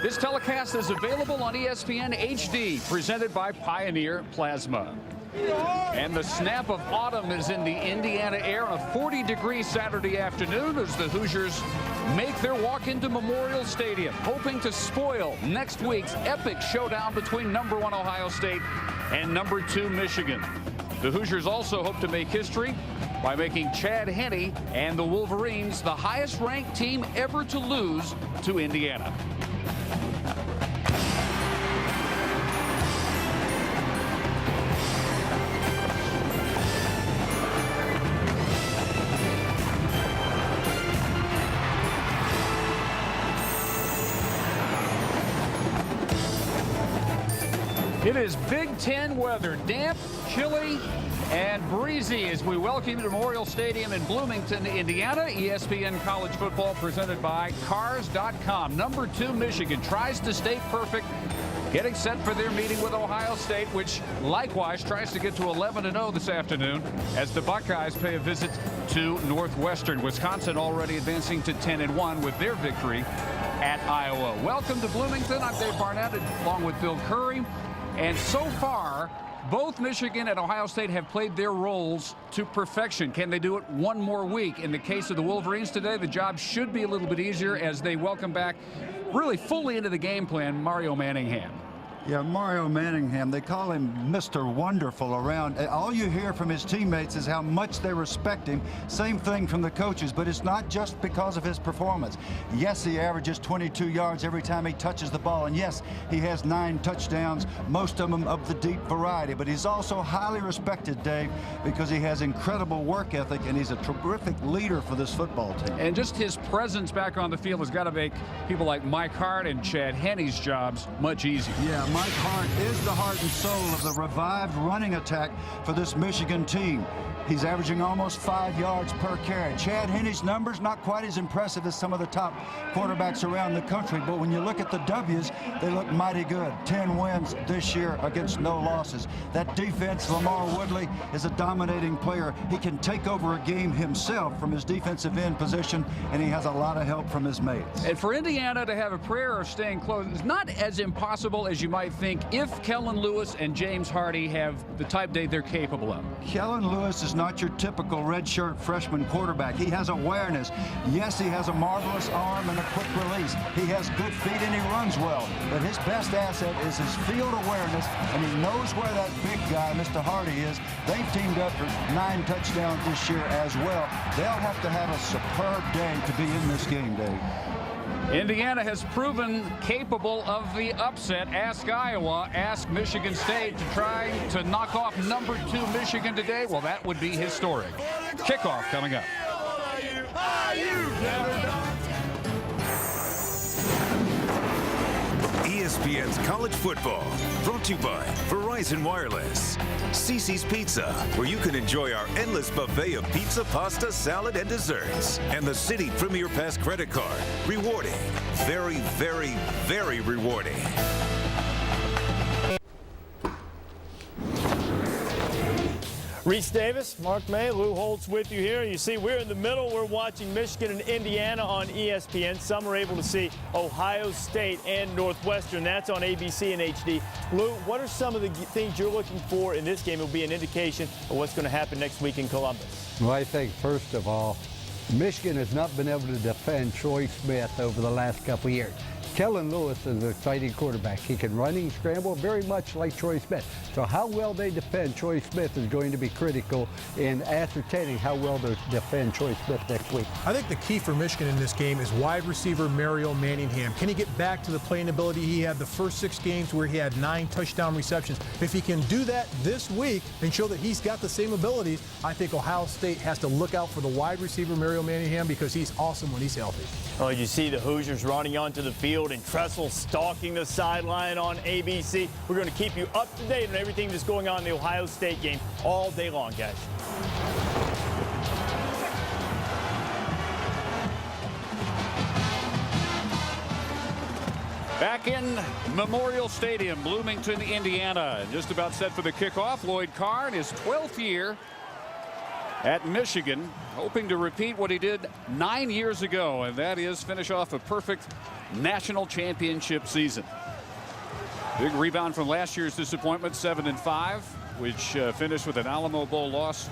This telecast is available on ESPN HD, presented by Pioneer Plasma. And the snap of autumn is in the Indiana air on a 40-degree Saturday afternoon as the Hoosiers make their walk into Memorial Stadium, hoping to spoil next week's epic showdown between #1 Ohio State and #2 Michigan. The Hoosiers also hope to make history by making Chad Henne and the Wolverines the highest-ranked team ever to lose to Indiana. It is Big Ten weather, damp, chilly, and breezy as we welcome you to Memorial Stadium in Bloomington, Indiana. ESPN College Football presented by Cars.com. #2 Michigan tries to stay perfect, getting set for their meeting with Ohio State, which likewise tries to get to 11-0 this afternoon as the Buckeyes pay a visit to Northwestern. Wisconsin already advancing to 10-1 with their victory at Iowa. Welcome to Bloomington. I'm Dave Barnett along with Bill Curry. And so far, both Michigan and Ohio State have played their roles to perfection. Can they do it one more week? In the case of the Wolverines today, the job should be a little bit easier as they welcome back really fully into the game plan Mario Manningham. Yeah, Mario Manningham, they call him Mr. Wonderful around. All you hear from his teammates is how much they respect him. Same thing from the coaches, but it's not just because of his performance. Yes, he averages 22 yards every time he touches the ball, and yes, he has 9 touchdowns, most of them of the deep variety, but he's also highly respected, Dave, because he has incredible work ethic, and he's a terrific leader for this football team. And just his presence back on the field has got to make people like Mike Hart and Chad Henne's jobs much easier. Yeah, Mike Hart is the heart and soul of the revived running attack for this Michigan team. He's averaging almost 5 yards per carry. Chad Henne's numbers not quite as impressive as some of the top quarterbacks around the country, but when you look at the W's, they look mighty good. 10 wins this year against no losses. That defense, LaMarr Woodley, is a dominating player. He can take over a game himself from his defensive end position, and he has a lot of help from his mates. And for Indiana to have a prayer of staying close is not as impossible as you might think if Kellen Lewis and James Hardy have the type day they're capable of. Kellen Lewis is not your typical redshirt freshman quarterback. He has awareness. Yes, he has a marvelous arm and a quick release. He has good feet and he runs well. But his best asset is his field awareness, and he knows where that big guy, Mr. Hardy, is. They've teamed up for 9 touchdowns this year as well. They'll have to have a superb day to be in this game, Dave. Indiana has proven capable of the upset. Ask Iowa, ask Michigan State to try to knock off #2 Michigan today. Well, that would be historic. Kickoff coming up. ESPN's College Football, brought to you by Verizon Wireless. Cici's Pizza, where you can enjoy our endless buffet of pizza, pasta, salad, and desserts. And the Citi Premier Pass credit card. Rewarding. Very, very, very rewarding. Reese Davis, Mark May, Lou Holtz with you here. You see, we're in the middle. We're watching Michigan and Indiana on ESPN. Some are able to see Ohio State and Northwestern. That's on ABC and HD. Lou, what are some of the things you're looking for in this game? It will be an indication of what's going to happen next week in Columbus. Well, I think, first of all, Michigan has not been able to defend Troy Smith over the last couple of years. Kellen Lewis is an exciting quarterback. He can run and scramble very much like Troy Smith. So how well they defend Troy Smith is going to be critical in ascertaining how well they defend Troy Smith next week. I think the key for Michigan in this game is wide receiver Mario Manningham. Can he get back to the playing ability he had the first 6 games where he had 9 touchdown receptions? If he can do that this week and show that he's got the same abilities, I think Ohio State has to look out for the wide receiver Mario Manningham because he's awesome when he's healthy. Well, you see the Hoosiers running onto the field and Tressel stalking the sideline on ABC. We're going to keep you up to date on everything that's going on in the Ohio State game all day long, guys. Back in Memorial Stadium, Bloomington, Indiana. Just about set for the kickoff. Lloyd Carr in his 12th year at Michigan, hoping to repeat what he did 9 years ago, and that is finish off a perfect national championship season. Big rebound from last year's disappointment, 7-5, which finished with an Alamo Bowl loss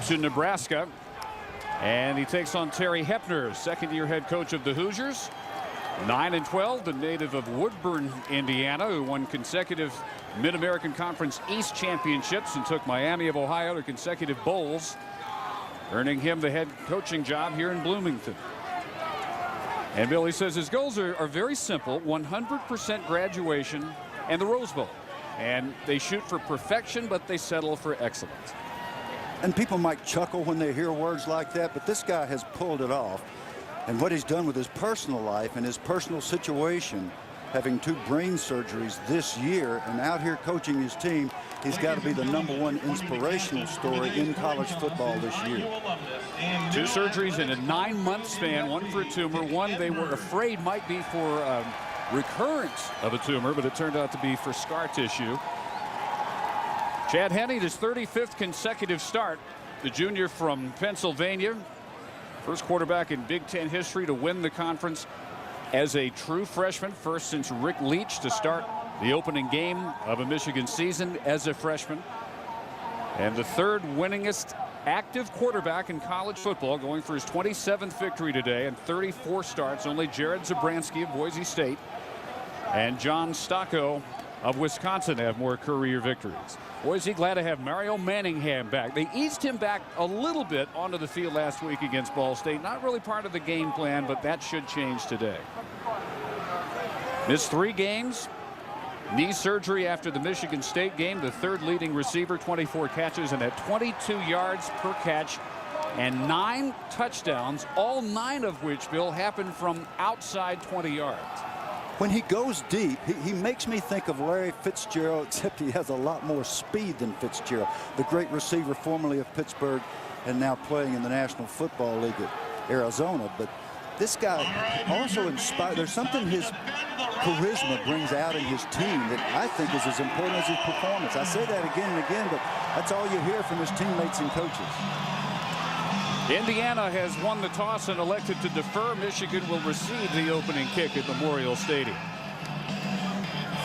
to Nebraska. And he takes on Terry Hepner, second-year head coach of the Hoosiers. 9-12, the native of Woodburn, Indiana, who won consecutive Mid-American Conference East championships and took Miami of Ohio to consecutive bowls, earning him the head coaching job here in Bloomington. And Billy says his goals are very simple: 100% graduation and the Rose Bowl. And they shoot for perfection, but they settle for excellence. And people might chuckle when they hear words like that, but this guy has pulled it off. And what he's done with his personal life and his personal situation, having 2 brain surgeries this year and out here coaching his team, he's got to be the #1 inspirational story in college football this year. 2 surgeries in a 9-month span, 1 for a tumor, 1 they were afraid might be for recurrence of a tumor, but it turned out to be for scar tissue. Chad Henne, his 35th consecutive start, the junior from Pennsylvania. First quarterback in Big Ten history to win the conference as a true freshman. First since Rick Leach to start the opening game of a Michigan season as a freshman. And the 3rd winningest active quarterback in college football, going for his 27th victory today and 34 starts. Only Jared Zabransky of Boise State and John Stocco of Wisconsin have more career victories. Boise glad to have Mario Manningham back. They eased him back a little bit onto the field last week against Ball State. Not really part of the game plan, but that should change today. Missed 3 games. Knee surgery after the Michigan State game. The 3rd leading receiver, 24 catches and at 22 yards per catch and 9 touchdowns, all 9 of which, Bill, happened from outside 20 yards. When he goes deep, he makes me think of Larry Fitzgerald, except he has a lot more speed than Fitzgerald, the great receiver formerly of Pittsburgh and now playing in the National Football League at Arizona. But this guy also inspires. There's something his charisma brings out in his team that I think is as important as his performance. I say that again and again, but that's all you hear from his teammates and coaches. Indiana has won the toss and elected to defer. Michigan will receive the opening kick at Memorial Stadium.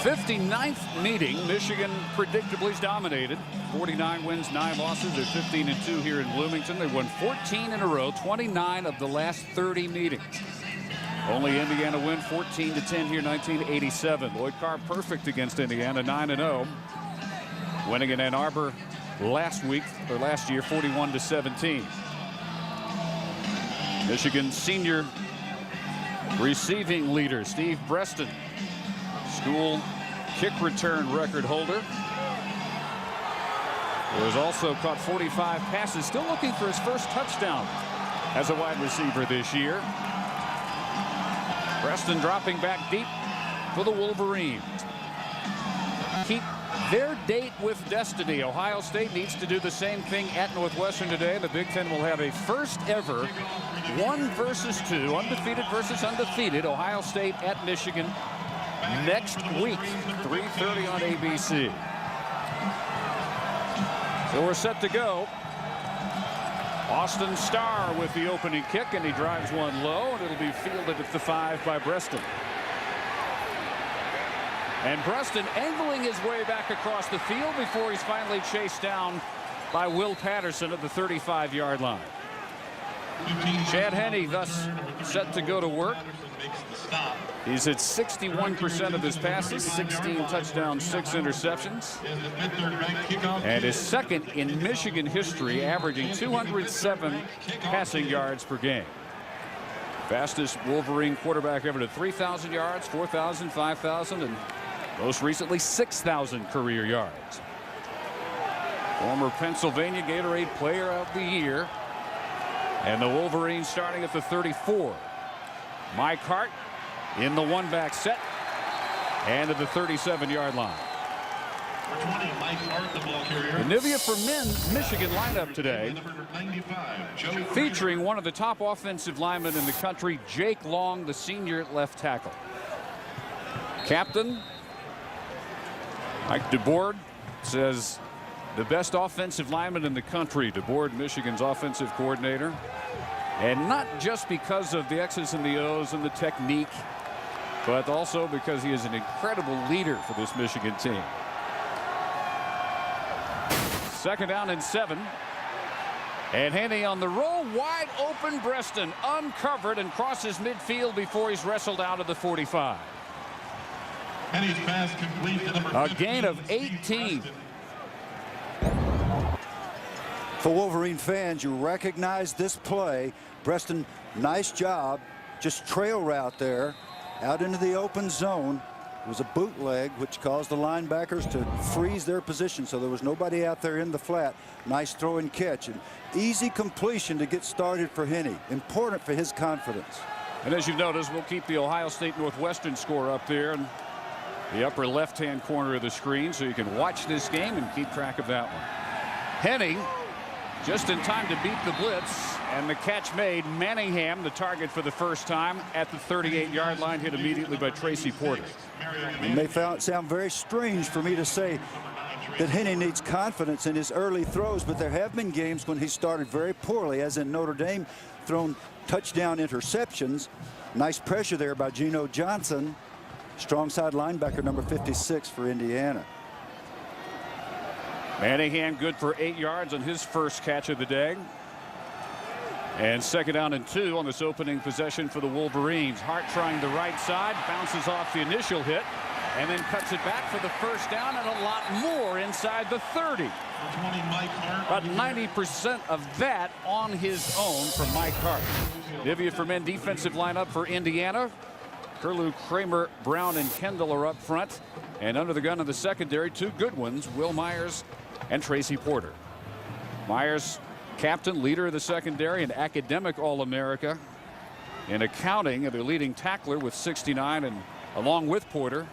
59th meeting. Michigan predictably is dominated. 49 wins, 9 losses. They're 15-2 here in Bloomington. They won 14 in a row, 29 of the last 30 meetings. Only Indiana win 14-10 here, 1987. Lloyd Carr perfect against Indiana, 9-0. Winning in Ann Arbor last year, 41-17. Michigan senior receiving leader Steve Breaston, school kick return record holder, who has also caught 45 passes, still looking for his first touchdown as a wide receiver this year. Breaston dropping back deep for the Wolverines. Keep their date with destiny. Ohio State needs to do the same thing at Northwestern today. The Big Ten will have a first ever 1 versus 2, undefeated versus undefeated, Ohio State at Michigan next week, 3:30 on ABC. So we're set to go. Austin Starr with the opening kick, and he drives one low, and it'll be fielded at the 5 by Breaston. And Breaston angling his way back across the field before he's finally chased down by Will Patterson at the 35-yard line. Chad Henne thus set to go to work. He's at 61% of his passes, 16 touchdowns, 6 interceptions. And is second in Michigan history, averaging 207 passing yards per game. Fastest Wolverine quarterback ever to 3,000 yards, 4,000, 5,000, and most recently 6,000 career yards. Former Pennsylvania Gatorade Player of the Year. And the Wolverines starting at the 34. Mike Hart in the one-back set and at the 37-yard line. The Nivea for Men Michigan lineup today, featuring one of the top offensive linemen in the country, Jake Long, the senior left tackle. Captain Mike DeBoard says the best offensive lineman in the country to board Michigan's offensive coordinator. And not just because of the X's and the O's and the technique, but also because he is an incredible leader for this Michigan team. 2nd down and 7. And Henne on the roll, wide open. Breaston uncovered and crosses midfield before he's wrestled out of the 45. Henne's pass complete to number A gain of 18. For Wolverine fans, you recognize this play. Breaston, nice job. Just trail route there out into the open zone. It was a bootleg, which caused the linebackers to freeze their position, so there was nobody out there in the flat. Nice throw and catch. And easy completion to get started for Henne. Important for his confidence. And as you've noticed, we'll keep the Ohio State Northwestern score up there in the upper left-hand corner of the screen, so you can watch this game and keep track of that one. Henne just in time to beat the blitz, and the catch made. Manningham, the target for the first time at the 38-yard line, hit immediately by Tracy Porter. It may sound very strange for me to say that Henne needs confidence in his early throws, but there have been games when he started very poorly, as in Notre Dame, thrown touchdown interceptions. Nice pressure there by Geno Johnson, strong side linebacker number 56 for Indiana. Manningham good for 8 yards on his first catch of the day. And 2nd down and 2 on this opening possession for the Wolverines. Hart trying the right side, bounces off the initial hit, and then cuts it back for the first down, and a lot more inside the 30. About 90% of that on his own from Mike Hart. Divya for men defensive lineup for Indiana. Curlew, Kramer, Brown, and Kendall are up front. And under the gun in the secondary, 2 good ones, Will Myers and Tracy Porter. Myers, captain, leader of the secondary, and academic All-America. In accounting, their leading tackler with 69, and along with Porter,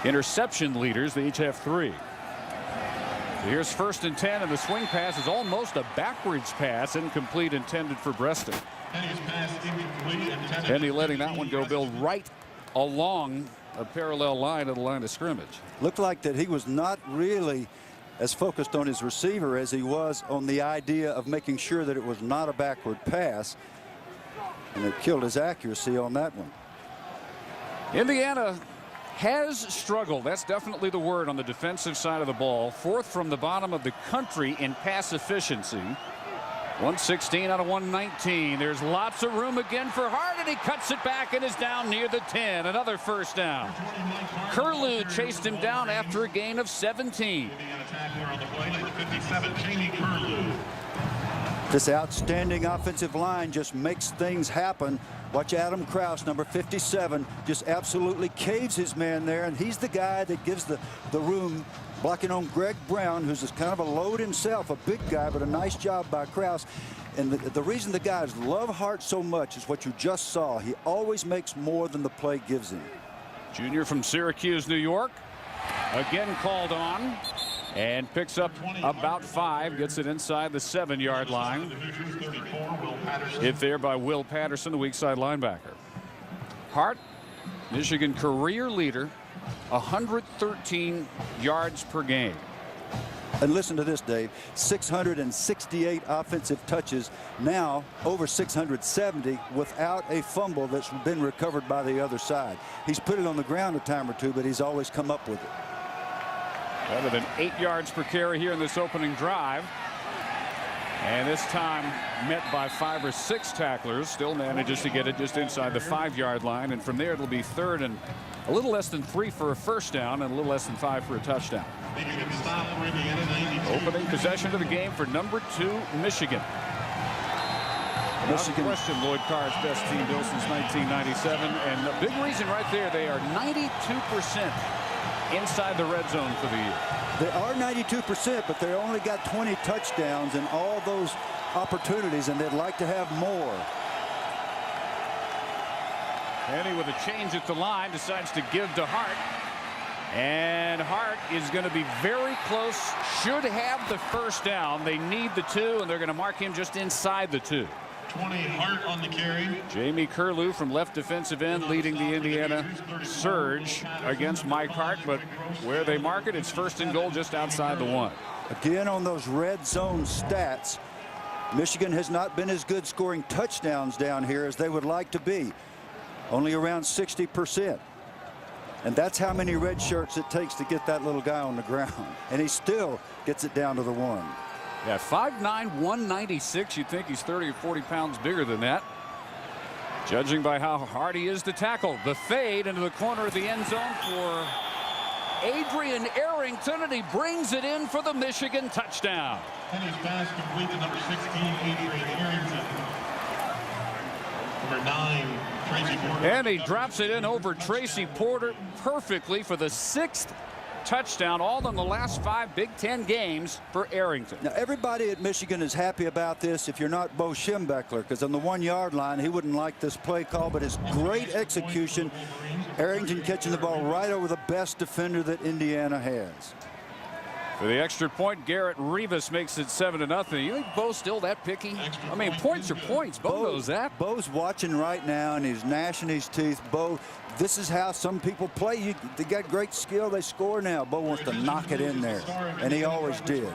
interception leaders, they each have 3. So here's 1st and 10, and the swing pass is almost a backwards pass, incomplete, intended for Breaston. Henne letting that one go, Bill, right along a parallel line of the line of scrimmage. Looked like that he was not really as focused on his receiver as he was on the idea of making sure that it was not a backward pass, and it killed his accuracy on that one. Indiana has struggled. That's definitely the word on the defensive side of the ball. 4th from the bottom of the country in pass efficiency. 116 out of 119. There's lots of room again for Hart, and he cuts it back and is down near the 10. Another first down. Curlew chased him down after a gain of 17. This outstanding offensive line just makes things happen. Watch Adam Krause, number 57, just absolutely caves his man there, and he's the guy that gives the room, blocking on Greg Brown, who's just kind of a load himself, a big guy, but a nice job by Krause. And the reason the guys love Hart so much is what you just saw. He always makes more than the play gives him. Junior from Syracuse, New York, again called on, and picks up about 5, gets it inside the 7-yard line. Hit there by Will Patterson, the weak side linebacker. Hart, Michigan career leader, 113 yards per game. And listen to this, Dave, 668 offensive touches, now over 670 without a fumble that's been recovered by the other side. He's put it on the ground a time or two, but he's always come up with it. Better than 8 yards per carry here in this opening drive. And this time met by 5 or 6 tacklers. Still manages to get it just inside the 5-yard line. And from there, it'll be 3rd and a little less than 3 for a first down and a little less than 5 for a touchdown. Opening possession of the game for number 2, Michigan. Without question, Lloyd Carr's best team, Bill, since 1997. And the big reason right there, they are 92% inside the red zone for the year. They are 92%, but they only got 20 touchdowns in all those opportunities, and they'd like to have more. Henne with a change at the line decides to give to Hart. And Hart is going to be very close, should have the first down. They need the 2, and they're going to mark him just inside the 2. 20, Hart on the carry. Jamie Curlew from left defensive end leading the Indiana surge against Mike Hart, but where they mark it, it's 1st and goal just outside the 1. Again, on those red zone stats, Michigan has not been as good scoring touchdowns down here as they would like to be. Only around 60%. And that's how many red shirts it takes to get that little guy on the ground. And he still gets it down to the 1. Yeah, 5'9", 196. You'd think he's 30 or 40 pounds bigger than that, judging by how hard he is to tackle. The fade into the corner of the end zone for Adrian Arrington, and he brings it in for the Michigan touchdown. And his pass complete to number 16, Adrian Arrington. Number 9, Tracy Porter. And he drops it in over Tracy Porter perfectly for the 6th touchdown, all in the last 5 Big Ten games for Arrington. Now, everybody at Michigan is happy about this if you're not Bo Schembechler, because on the 1-yard line, he wouldn't like this play call, but his great execution, Arrington catching the ball right over the best defender that Indiana has. For the extra point, Garrett Rivas makes it 7-0. You think Bo's still that picky? I mean, points are points. Bo knows that. Bo's watching right now, and he's gnashing his teeth. Bo, this is how some people play. They got great skill. They score now. Bo wants to knock it in there, and he always did.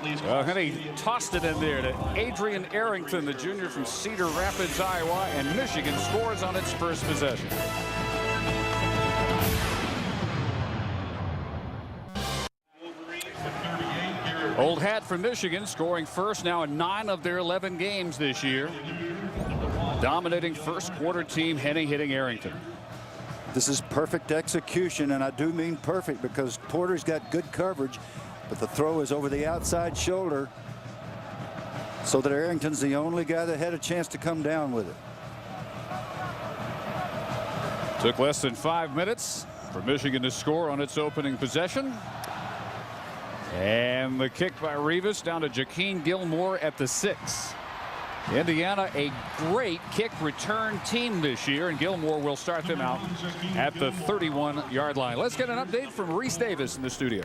And he tossed it in there to Adrian Arrington, the junior from Cedar Rapids, Iowa, and Michigan scores on its first possession. Old hat for Michigan, scoring first now in 9 of their 11 games this year. Dominating first quarter team, Henny hitting Arrington. This is perfect execution, and I do mean perfect because Porter's got good coverage, but the throw is over the outside shoulder so that Arrington's the only guy that had a chance to come down with it. Took less than 5 minutes for Michigan to score on its opening possession. And the kick by Rivas down to Jaqueen Gilmore at the 6. Indiana, a great kick return team this year, and Gilmore will start them out at the 31-yard line. Let's get an update from Reese Davis in the studio.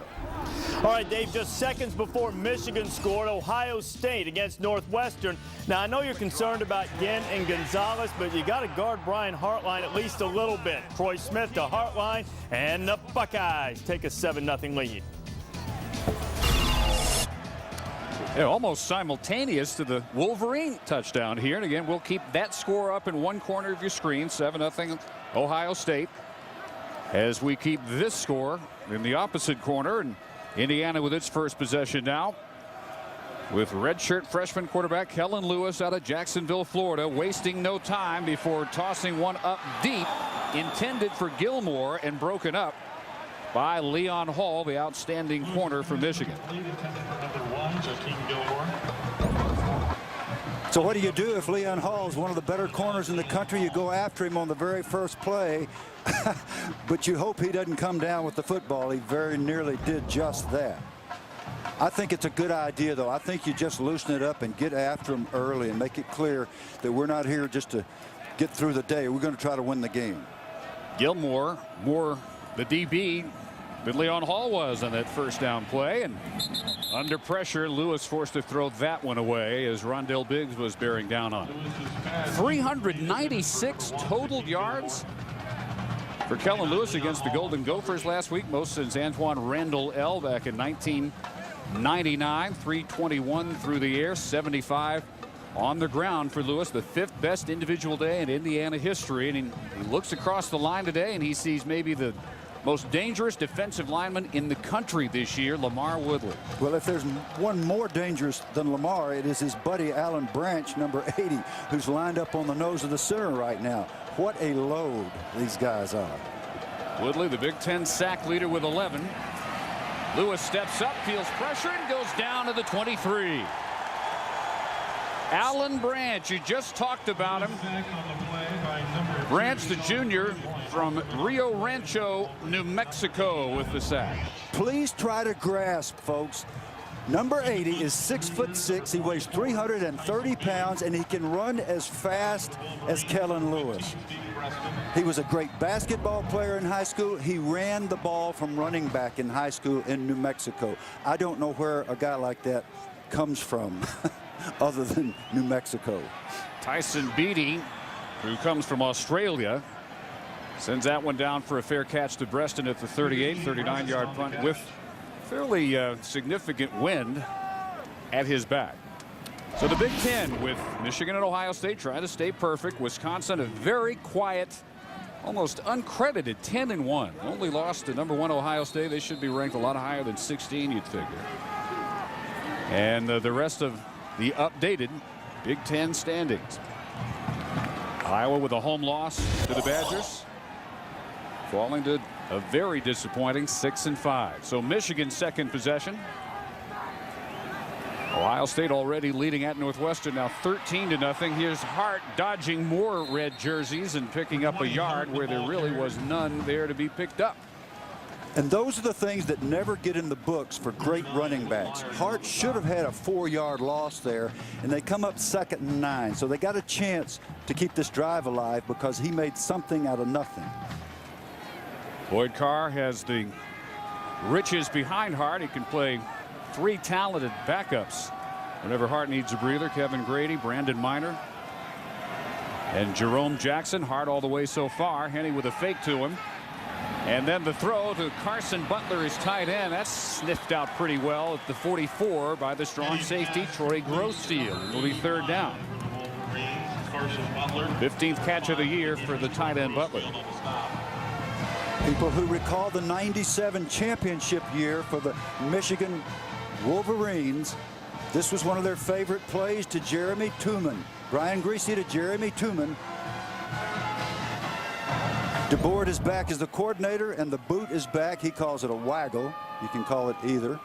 All right, Dave, just seconds before Michigan scored, Ohio State against Northwestern. Now, I know you're concerned about Ginn and Gonzalez, but you got to guard Brian Hartline at least a little bit. Troy Smith to Hartline, and the Buckeyes take a 7-0 lead. Yeah, almost simultaneous to the Wolverine touchdown here. And again, we'll keep that score up in one corner of your screen, 7-0 Ohio State, as we keep this score in the opposite corner. And Indiana with its first possession now, with redshirt freshman quarterback Kellen Lewis out of Jacksonville, Florida, wasting no time before tossing one up deep, intended for Gilmore and broken up by Leon Hall, the outstanding corner for Michigan. So what do you do if Leon Hall is one of the better corners in the country? You go after him on the very first play, but you hope he doesn't come down with the football. He very nearly did just that. I think it's a good idea, though. I think you just loosen it up and get after him early and make it clear that we're not here just to get through the day. We're going to try to win the game. Gilmore, more the DB than Leon Hall was on that first down play, and under pressure, Lewis forced to throw that one away as Rondell Biggs was bearing down on it. 396 total yards for Kellen Lewis against the Golden Gophers last week, most since Antoine Randall L. back in 1999. 321 through the air, 75 on the ground for Lewis, the 5th best individual day in Indiana history. And he looks across the line today and he sees maybe the most dangerous defensive lineman in the country this year, Lamar Woodley. Well, if there's one more dangerous than Lamar, it is his buddy Alan Branch, number 80, who's lined up on the nose of the center right now. What a load these guys are. Woodley, the Big Ten sack leader with 11. Lewis steps up, feels pressure, and goes down to the 23. Alan Branch, you just talked about him. Branch, the junior from Rio Rancho, New Mexico, with the sack. Please try to grasp, folks. Number 80 is 6'6". He weighs 330 pounds, and he can run as fast as Kellen Lewis. He was a great basketball player in high school. He ran the ball from running back in high school in New Mexico. I don't know where a guy like that comes from. other than New Mexico. Tyson Beatty, who comes from Australia, sends that one down for a fair catch to Breaston at the 38, 39-yard punt with fairly significant wind at his back. So the Big Ten with Michigan and Ohio State trying to stay perfect. Wisconsin, a very quiet, almost uncredited 10-1. Only lost to #1 Ohio State. They should be ranked a lot higher than 16, you'd figure. And the rest of the updated Big Ten standings. Iowa with a home loss to the Badgers, falling to a very disappointing 6-5. So Michigan's second possession. Ohio State already leading at Northwestern, now 13-0. Here's Hart dodging more red jerseys and picking up a yard where there really was none there to be picked up. And those are the things that never get in the books for great running backs. Hart should have had a 4-yard loss there, and they come up 2nd and 9. So they got a chance to keep this drive alive because he made something out of nothing. Boyd Carr has the riches behind Hart. He can play 3 talented backups whenever Hart needs a breather. Kevin Grady, Brandon Minor, and Jerome Jackson. Hart all the way so far. Henne with a fake to him. And then the throw to Carson Butler, his tight end. That's sniffed out pretty well at the 44 by the strong safety Troy Grosstein. It'll be 3rd down. 15th catch of the year for the tight end Butler. People who recall the '97 championship year for the Michigan Wolverines, this was one of their favorite plays to Jeremy Tooman. Brian Griese to Jeremy Tooman. DeBoard is back as the coordinator, and the boot is back. He calls it a waggle. You can call it either.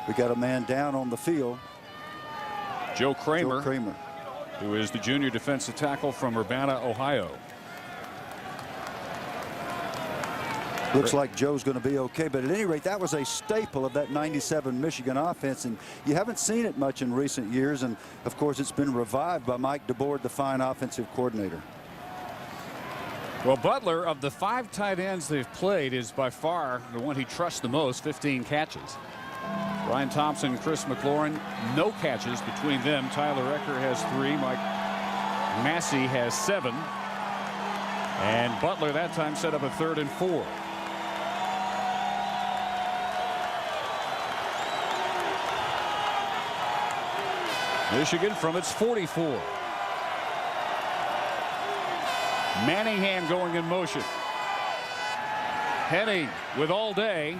We got a man down on the field. Joe Kramer, who is the junior defensive tackle from Urbana, Ohio. Looks like Joe's going to be okay, but at any rate, that was a staple of that '97 Michigan offense, and you haven't seen it much in recent years. And of course, it's been revived by Mike DeBoard, the fine offensive coordinator. Well, Butler, of the 5 tight ends they've played, is by far the one he trusts the most, 15 catches. Ryan Thompson and Chris McLaurin, no catches between them. Tyler Ecker has 3. Mike Massey has 7. And Butler that time set up a 3rd and 4. Michigan from its 44. Manningham going in motion. Henne with all day,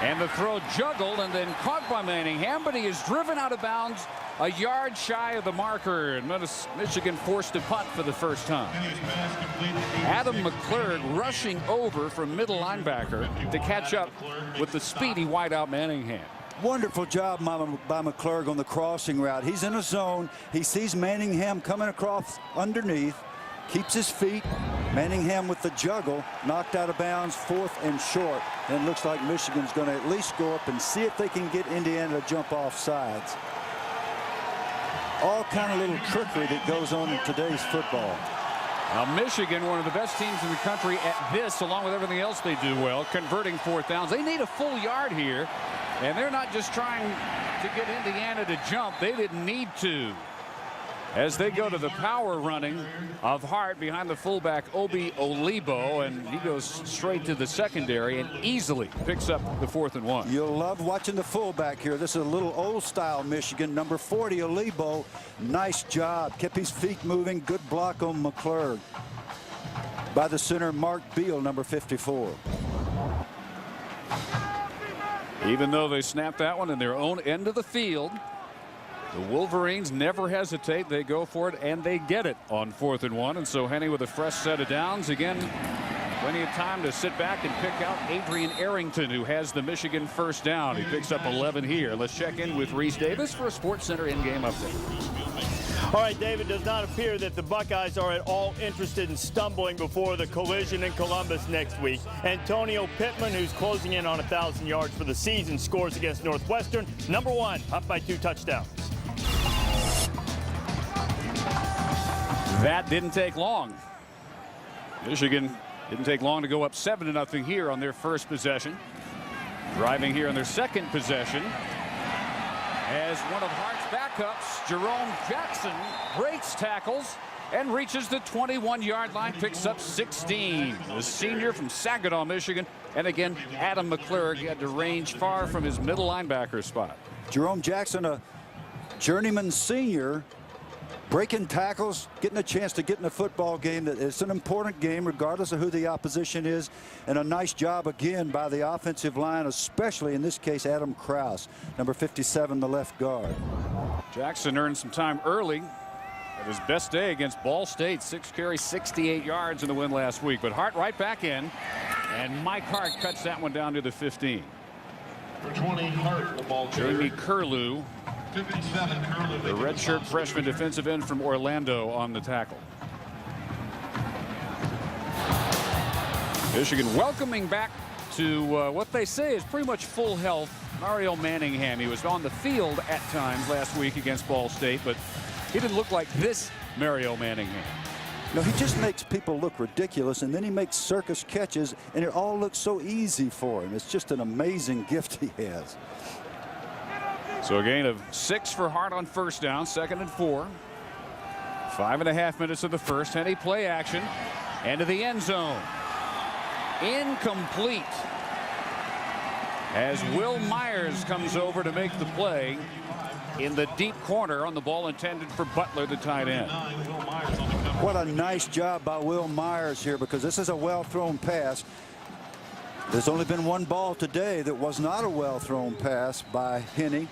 and the throw juggled and then caught by Manningham, but he is driven out of bounds a yard shy of the marker, and Michigan forced to punt for the first time. Adam McClurg rushing over from middle linebacker to catch up with the speedy wideout Manningham. Wonderful job by McClurg on the crossing route. He's in a zone. He sees Manningham coming across underneath, keeps his feet. Manningham with the juggle, knocked out of bounds, 4th and short. And looks like Michigan's going to at least go up and see if they can get Indiana to jump off sides. All kind of little trickery that goes on in today's football. Now Michigan, one of the best teams in the country at this, along with everything else they do well, converting 4th downs. They need a full yard here, and they're not just trying to get Indiana to jump. They didn't need to, as they go to the power running of Hart behind the fullback Obi Olibo, and he goes straight to the secondary and easily picks up the 4th and 1. You'll love watching the fullback here. This is a little old style Michigan. Number 40 Olibo, nice job, kept his feet moving. Good block on McClurg by the center Mark Beal, number 54. Even though they snapped that one in their own end of the field, the Wolverines never hesitate. They go for it, and they get it on 4th and 1. And so Henne with a fresh set of downs. Again, plenty of time to sit back and pick out Adrian Arrington, who has the Michigan first down. He picks up 11 here. Let's check in with Reese Davis for a Sports Center in-game update. All right, David, does not appear that the Buckeyes are at all interested in stumbling before the collision in Columbus next week. Antonio Pittman, who's closing in on 1,000 yards for the season, scores against Northwestern. Number 1, up by 2 touchdowns. That didn't take long. Michigan didn't take long to go up 7-0 here on their first possession. Driving here on their second possession. As one of Hart's backups, Jerome Jackson breaks tackles and reaches the 21-yard line, picks up 16. The senior from Saginaw, Michigan. And again, Adam McClurg had to range far from his middle linebacker spot. Jerome Jackson, a journeyman senior, breaking tackles, getting a chance to get in a football game. It's an important game regardless of who the opposition is, and a nice job again by the offensive line, especially in this case Adam Krause, number 57, the left guard. Jackson earned some time early at his best day against Ball State. 6 carries, 68 yards in the win last week. But Hart right back in, and Mike Hart cuts that one down to the 15. For 20, Hart, the ball carrier. Jamie Curlew, 57, Curlew. the redshirt freshman defensive end from Orlando, on the tackle. Michigan welcoming back to what they say is pretty much full health Mario Manningham. He was on the field at times last week against Ball State, but he didn't look like this Mario Manningham. No, he just makes people look ridiculous, and then he makes circus catches, and it all looks so easy for him. It's just an amazing gift he has. So a gain of 6 for Hart on first down, 2nd and 4. 5.5 minutes of the first. Henny play action into the end zone. Incomplete. As Will Myers comes over to make the play in the deep corner on the ball intended for Butler, the tight end. What a nice job by Will Myers here, because this is a well-thrown pass. There's only been one ball today that was not a well-thrown pass by Henny.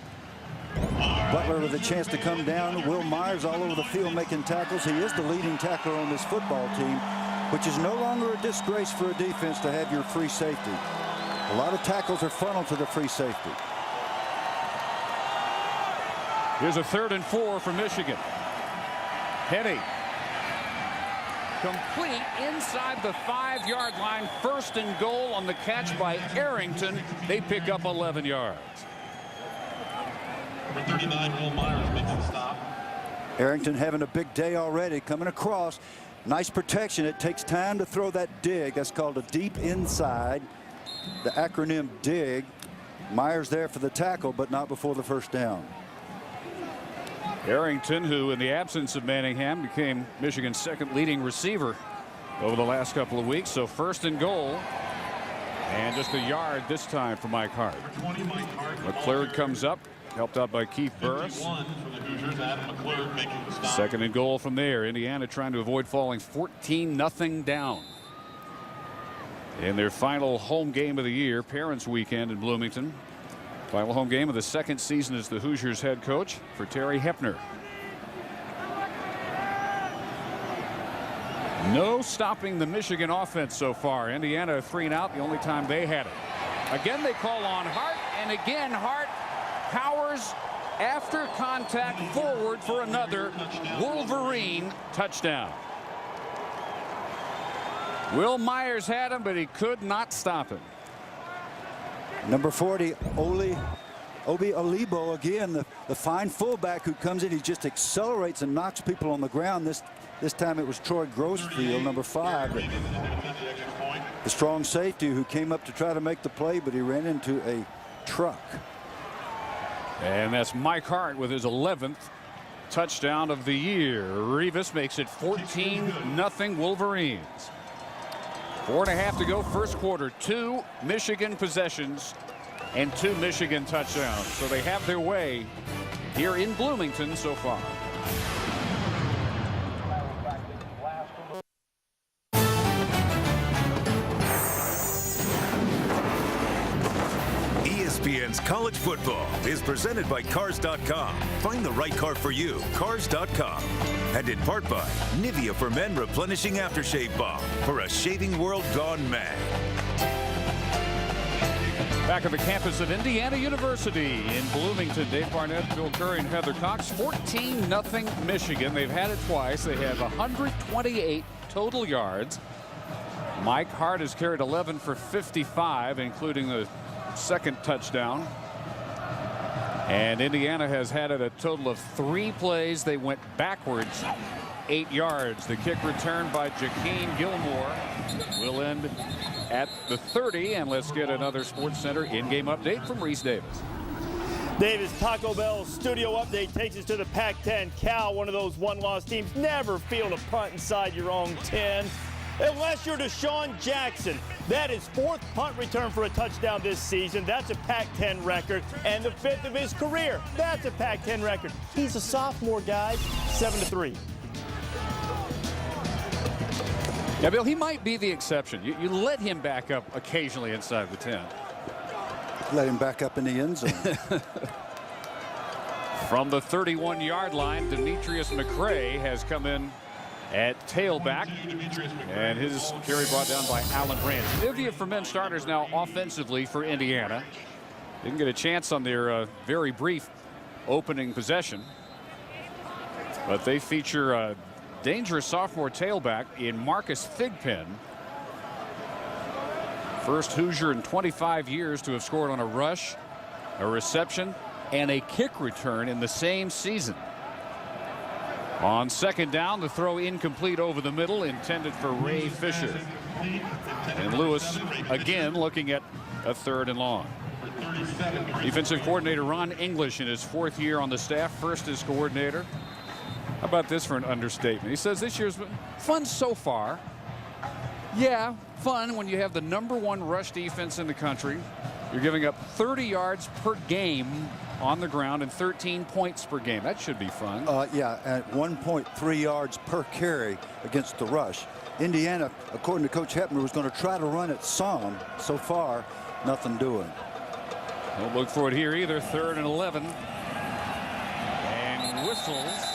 Butler with a chance to come down. Will Myers all over the field making tackles. He is the leading tackler on this football team, which is no longer a disgrace for a defense to have your free safety. A lot of tackles are funneled to the free safety. Here's a 3rd and 4 for Michigan. Henny complete inside the 5-yard line. 1st and goal on the catch by Arrington. They pick up 11 yards. Number 39, Will Myers makes the stop. Arrington having a big day already, coming across. Nice protection. It takes time to throw that dig. That's called a deep inside. The acronym dig. Myers there for the tackle, but not before the first down. Arrington, who in the absence of Manningham became Michigan's 2nd leading receiver over the last couple of weeks. So 1st and goal, and just a yard this time for Mike Hart. McClurg comes up, helped out by Keith Burris. 2nd and goal from there. Indiana trying to avoid falling 14-0 down in their final home game of the year, Parents Weekend in Bloomington. Final home game of the 2nd season as the Hoosiers head coach for Terry Hepner. No stopping the Michigan offense so far. Indiana 3 and out, the only time they had it. Again, they call on Hart, and again Hart powers after contact forward for another Wolverine touchdown. Will Myers had him, but he could not stop him. Number 40, Obi Olibo again, the fine fullback who comes in. He just accelerates and knocks people on the ground. This time it was Troy Grossfield, number 5, the strong safety who came up to try to make the play, but he ran into a truck. And that's Mike Hart with his 11th touchdown of the year. Rivas makes it 14-0 Wolverines. 4.5 to go, first quarter. 2 Michigan possessions and 2 Michigan touchdowns. So they have their way here in Bloomington so far. ESPN's College Football is presented by Cars.com. Find the right car for you. Cars.com. And in part by Nivea for Men Replenishing Aftershave Balm for a shaving world gone mad. Back at the campus of Indiana University in Bloomington, Dave Barnett, Bill Curry, and Heather Cox. 14-0 Michigan. They've had it twice. They have 128 total yards. Mike Hart has carried 11 for 55, including the 2nd touchdown. And Indiana has had it a total of 3 plays. They went backwards 8 yards. The kick return by Jakeem Gilmore will end at the 30. And let's get another SportsCenter in-game update from Reese Davis. Davis, Taco Bell studio update takes us to the Pac-10. Cal, one of those one-loss teams, never field a punt inside your own 10. Unless you're Deshaun Jackson. That is 4th punt return for a touchdown this season. That's a Pac-10 record, and the 5th of his career. That's a Pac-10 record. He's a sophomore, guys. 7-3. Yeah, Bill, he might be the exception. You let him back up occasionally inside the 10. Let him back up in the end zone. From the 31-yard line, Demetrius McCray has come in at tailback, and his carry brought down by Alan Branch. Nivea for men starters now offensively for Indiana. Didn't get a chance on their very brief opening possession, but they feature a dangerous sophomore tailback in Marcus Thigpen. First Hoosier in 25 years to have scored on a rush, a reception, and a kick return in the same season. On second down, the throw incomplete over the middle, intended for Ray Fisher. And Lewis again looking at a 3rd and long. Defensive coordinator Ron English in his 4th year on the staff, first as coordinator. How about this for an understatement? He says this year's been fun so far. Yeah, fun when you have the #1 rush defense in the country. You're giving up 30 yards per game on the ground and 13 points per game. That should be fun. Yeah, at 1.3 yards per carry against the rush. Indiana, according to Coach Hepner, was going to try to run it some. So far, nothing doing. Don't look for it here either. 3rd and 11. And whistles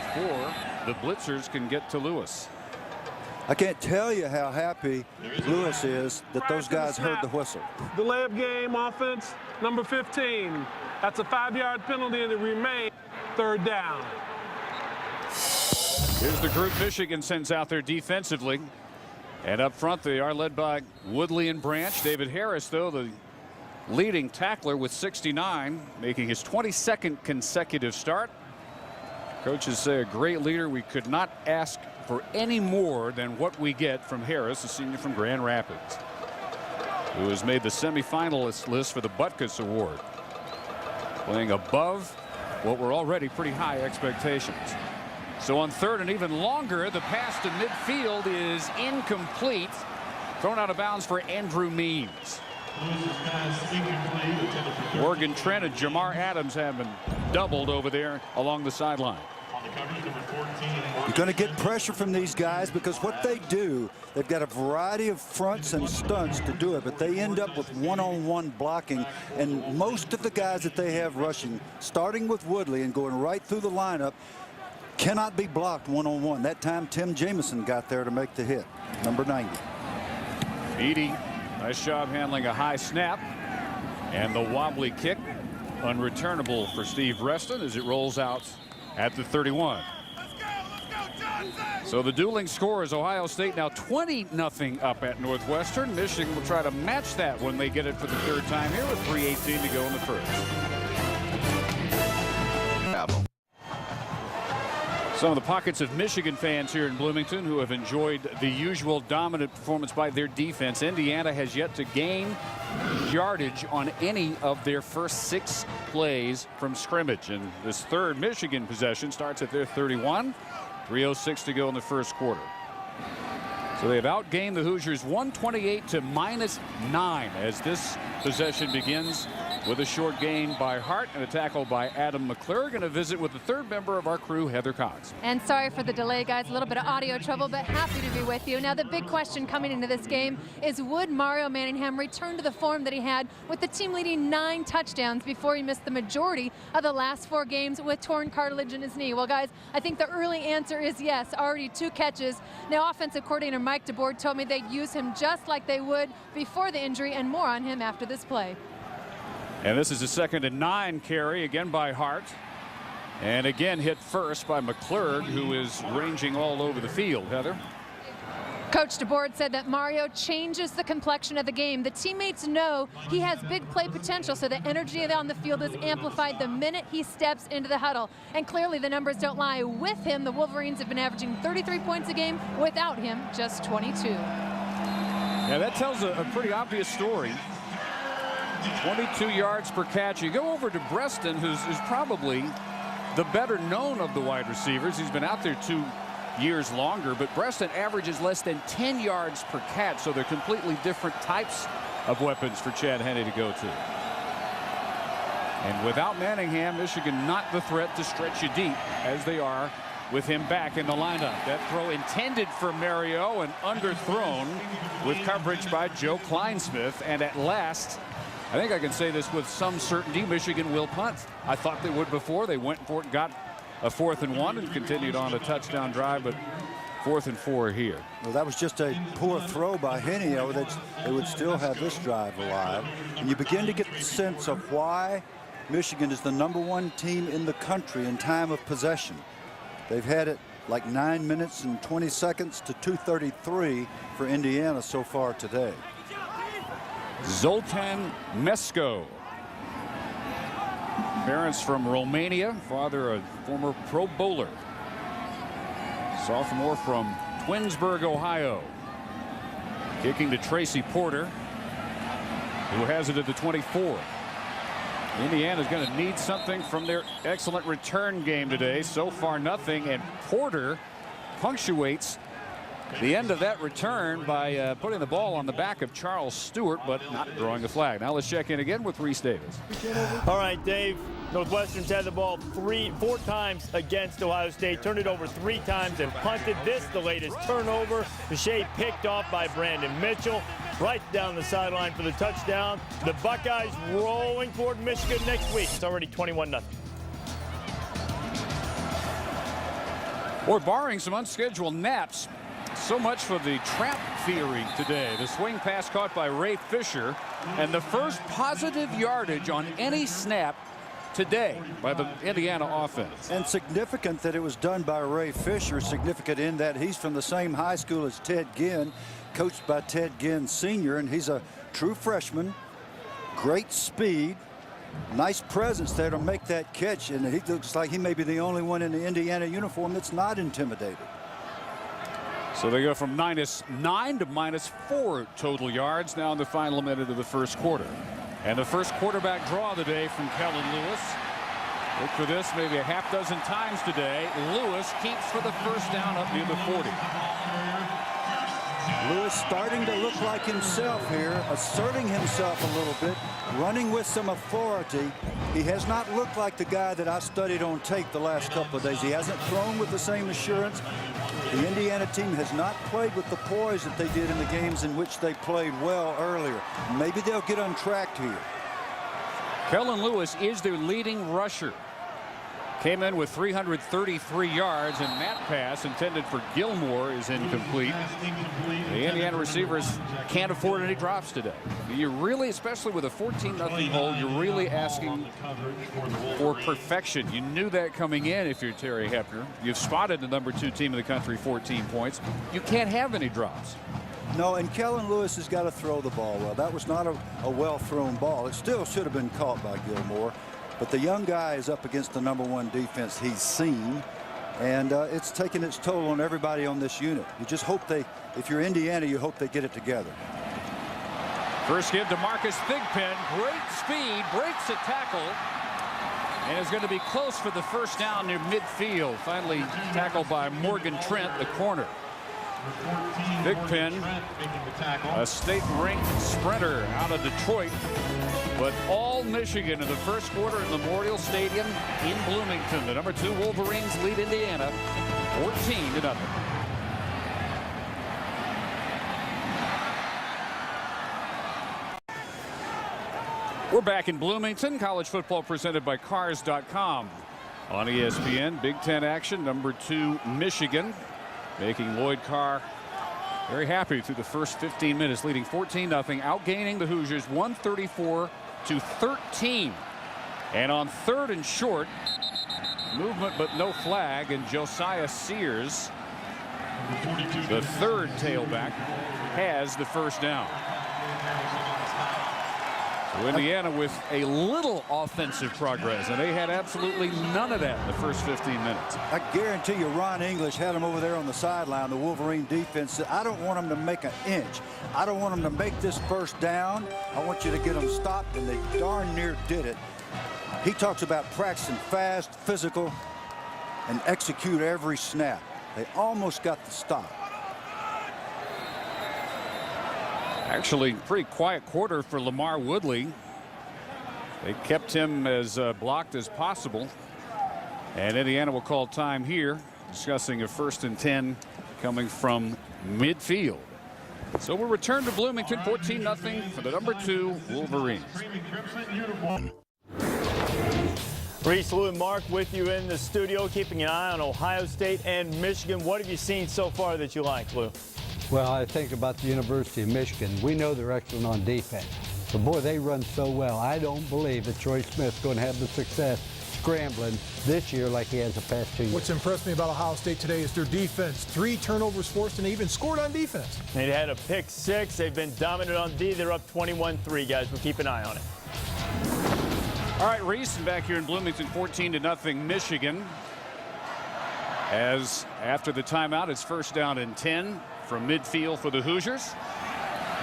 before the blitzers can get to Lewis. I can't tell you how happy Lewis is that those guys heard the whistle. Delay of game offense, number 15. That's a 5-yard penalty, and it remains 3rd down. Here's the group Michigan sends out there defensively. And up front, they are led by Woodley and Branch. David Harris, though, the leading tackler with 69, making his 22nd consecutive start. Coaches say a great leader. We could not ask for any more than what we get from Harris, a senior from Grand Rapids, who has made the semifinalist list for the Butkus Award, playing above what were already pretty high expectations. So on 3rd and even longer, the pass to midfield is incomplete, thrown out of bounds for Andrew Means. Morgan Trent and Jamar Adams have been doubled over there along the sideline. You're going to get pressure from these guys because what they do, they've got a variety of fronts and stunts to do it, but they end up with one-on-one blocking, and most of the guys that they have rushing, starting with Woodley and going right through the lineup, cannot be blocked one-on-one. That time Tim Jamison got there to make the hit, number 90. Edie, nice job handling a high snap, and the wobbly kick unreturnable for Steve Reston as it rolls out at the 31. So the dueling score is Ohio State now 20-0 up at Northwestern. Michigan will try to match that when they get it for the 3rd time here with 3:18 to go in the 1st. Some of the pockets of Michigan fans here in Bloomington who have enjoyed the usual dominant performance by their defense. Indiana has yet to gain yardage on any of their first 6 plays from scrimmage. And this 3rd Michigan possession starts at their 31. 3:06 to go in the 1st quarter. So they've outgained the Hoosiers 128 to -9 as this possession begins with a short gain by Hart and a tackle by Adam McClure. And a visit with the 3rd member of our crew, Heather Cox. And sorry for the delay, guys. A little bit of audio trouble, but happy to be with you. Now, the big question coming into this game is, would Mario Manningham return to the form that he had with the team leading 9 touchdowns before he missed the majority of the last 4 games with torn cartilage in his knee? Well, guys, I think the early answer is yes. Already 2 catches. Now, offensive coordinator Mike DeBoer told me they'd use him just like they would before the injury, and more on him after this play. And this is a 2nd and 9 carry again by Hart. And again hit first by McClurg, who is ranging all over the field. Heather? Coach DeBoer said that Mario changes the complexion of the game. The teammates know he has big play potential, so the energy on the field is amplified the minute he steps into the huddle. And clearly the numbers don't lie. With him, the Wolverines have been averaging 33 points a game. Without him, just 22. Yeah, that tells a pretty obvious story. 22 yards per catch. You go over to Breston, who's probably the better known of the wide receivers. He's been out there 2 years longer, but Breston averages less than 10 yards per catch, so they're completely different types of weapons for Chad Henne to go to. And without Manningham, Michigan not the threat to stretch you deep as they are with him back in the lineup. That throw intended for Mario and underthrown with coverage by Joe Kleinsmith. And at last, I think I can say this with some certainty, Michigan will punt. I thought they would before. They went for it, got a 4th and 1 and continued on a touchdown drive, but 4th and 4 here. Well, that was just a poor throw by Henne. They would still have this drive alive. And you begin to get the sense of why Michigan is the #1 team in the country in time of possession. They've had it like 9 minutes and 20 seconds to 2:33 for Indiana so far today. Zoltan Mesko. Parents from Romania, father a former Pro Bowler. Sophomore from Twinsburg, Ohio. Kicking to Tracy Porter, who has it at the 24. Indiana's going to need something from their excellent return game today. So far nothing, and Porter punctuates the end of that return by putting the ball on the back of Charles Stewart, but not drawing a flag. Now let's check in again with Reese Davis. All right, Dave. Northwestern's had the ball 4 times against Ohio State, turned it over 3 times and punted. This, the latest turnover. Shea picked off by Brandon Mitchell right down the sideline for the touchdown. The Buckeyes rolling toward Michigan next week. It's already 21-0. Or barring some unscheduled naps, so much for the trap theory today. The swing pass caught by Ray Fisher, and the first positive yardage on any snap today by the Indiana offense. And significant that it was done by Ray Fisher. Significant in that he's from the same high school as Ted Ginn, coached by Ted Ginn Sr., and he's a true freshman. Great speed, nice presence there to make that catch, and he looks like he may be the only one in the Indiana uniform that's not intimidated. So they go from -9 to -4 total yards now in the final minute of the first quarter. And the first quarterback draw of the day from Kellen Lewis. Look for this maybe a half dozen times today. Lewis keeps for the first down up near the 40. Lewis starting to look like himself here, asserting himself a little bit, running with some authority. He has not looked like the guy that I studied on tape the last couple of days. He hasn't thrown with the same assurance. The Indiana team has not played with the poise that they did in the games in which they played well earlier. Maybe they'll get untracked here. Kellen Lewis is their leading rusher. Came in with 333 yards, and that pass intended for Gilmore is incomplete. The Indiana receivers can't afford any drops today. You really, especially with a 14-0 hole, you're really asking for perfection. You knew that coming in if you're Terry Hepner. You've spotted the #2 team in the country, 14 points. You can't have any drops. No, and Kellen Lewis has got to throw the ball well. That was not a well-thrown ball. It still should have been caught by Gilmore. But the young guy is up against the #1 defense he's seen, and it's taken its toll on everybody on this unit. You just hope if you're Indiana, you hope they get it together. First give to Marcus Thigpen. Great speed, breaks a tackle, and is going to be close for the first down near midfield. Finally tackled by Morgan Trent, the corner. Thigpen, a state-ranked sprinter out of Detroit. But all Michigan in the first quarter at Memorial Stadium in Bloomington. The #2 Wolverines lead Indiana 14-0. We're back in Bloomington. College football presented by Cars.com on ESPN. Big Ten action. #2 Michigan making Lloyd Carr very happy through the first 15 minutes, leading 14-0, outgaining the Hoosiers 134-13. And on 3rd and short, movement but no flag, and Josiah Sears, the 3rd tailback, has the first down. Indiana with a little offensive progress, and they had absolutely none of that in the first 15 minutes. I guarantee you Ron English had him over there on the sideline, the Wolverine defense. I don't want them to make an inch. I don't want them to make this first down. I want you to get them stopped, and they darn near did it. He talks about practicing fast, physical, and execute every snap. They almost got the stop. Actually, pretty quiet quarter for Lamar Woodley. They kept him as blocked as possible. And Indiana will call time here, discussing a 1st and 10 coming from midfield. So we'll return to Bloomington, 14-0 for the number 2 Wolverines. Reese, Lou, and Mark with you in the studio, keeping an eye on Ohio State and Michigan. What have you seen so far that you like, Lou? Well, I think about the University of Michigan. We know they're excellent on defense. But, boy, they run so well. I don't believe that Troy Smith's going to have the success scrambling this year like he has the past 2 years. What's impressed me about Ohio State today is their defense. 3 turnovers forced, and they even scored on defense. They had a pick 6. They've been dominant on D. They're up 21-3, guys. We'll keep an eye on it. All right, Reese, and back here in Bloomington, 14-0 Michigan. As after the timeout, it's 1st down and 10 from midfield for the Hoosiers.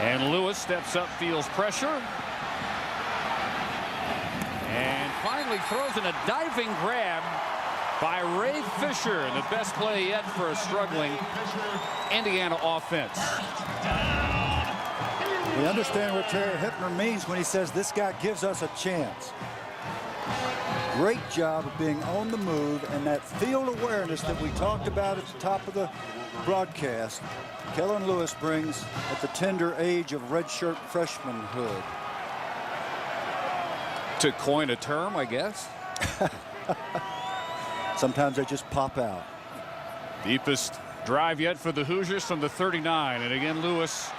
And Lewis steps up, feels pressure. And finally throws in a diving grab by Ray Fisher. The best play yet for a struggling Indiana offense. We understand what Terry Hippner means when he says this guy gives us a chance. Great job of being on the move, and that field awareness that we talked about at the top of the broadcast, Kellen Lewis brings at the tender age of redshirt freshmanhood. To coin a term, I guess. Sometimes they just pop out. Deepest drive yet for the Hoosiers from the 39. And again, Lewis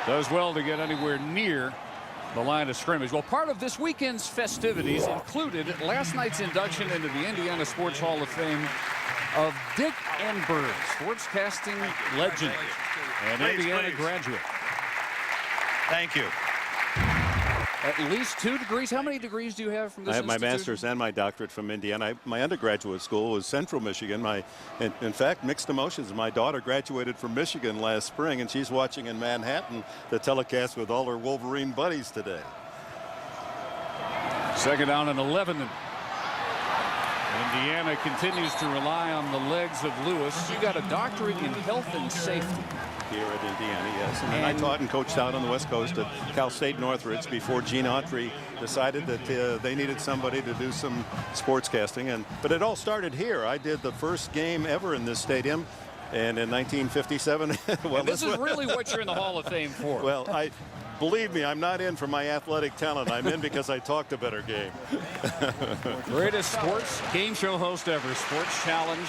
does well to get anywhere near the line of scrimmage. Well, part of this weekend's festivities included last night's induction into the Indiana Sports Hall of Fame of Dick Enberg, sportscasting legend and Indiana graduate. Thank you. At least 2 degrees. How many degrees do you have from this I have my institution? master's and my doctorate from Indiana. My undergraduate school was Central Michigan. In fact, mixed emotions. My daughter graduated from Michigan last spring, and she's watching in Manhattan the telecast with all her Wolverine buddies today. 2nd down and 11. Indiana continues to rely on the legs of Lewis. You got a doctorate in health and safety. Here at Indiana, yes. And I taught and coached out on the West Coast at Cal State Northridge before Gene Autry decided that they needed somebody to do some sportscasting. But it all started here. I did the first game ever in this stadium, and in 1957. Well, this is really what you're in the Hall of Fame for. Well, believe me, I'm not in for my athletic talent. I'm in because I talked a better game. Greatest sports game show host ever. Sports Challenge.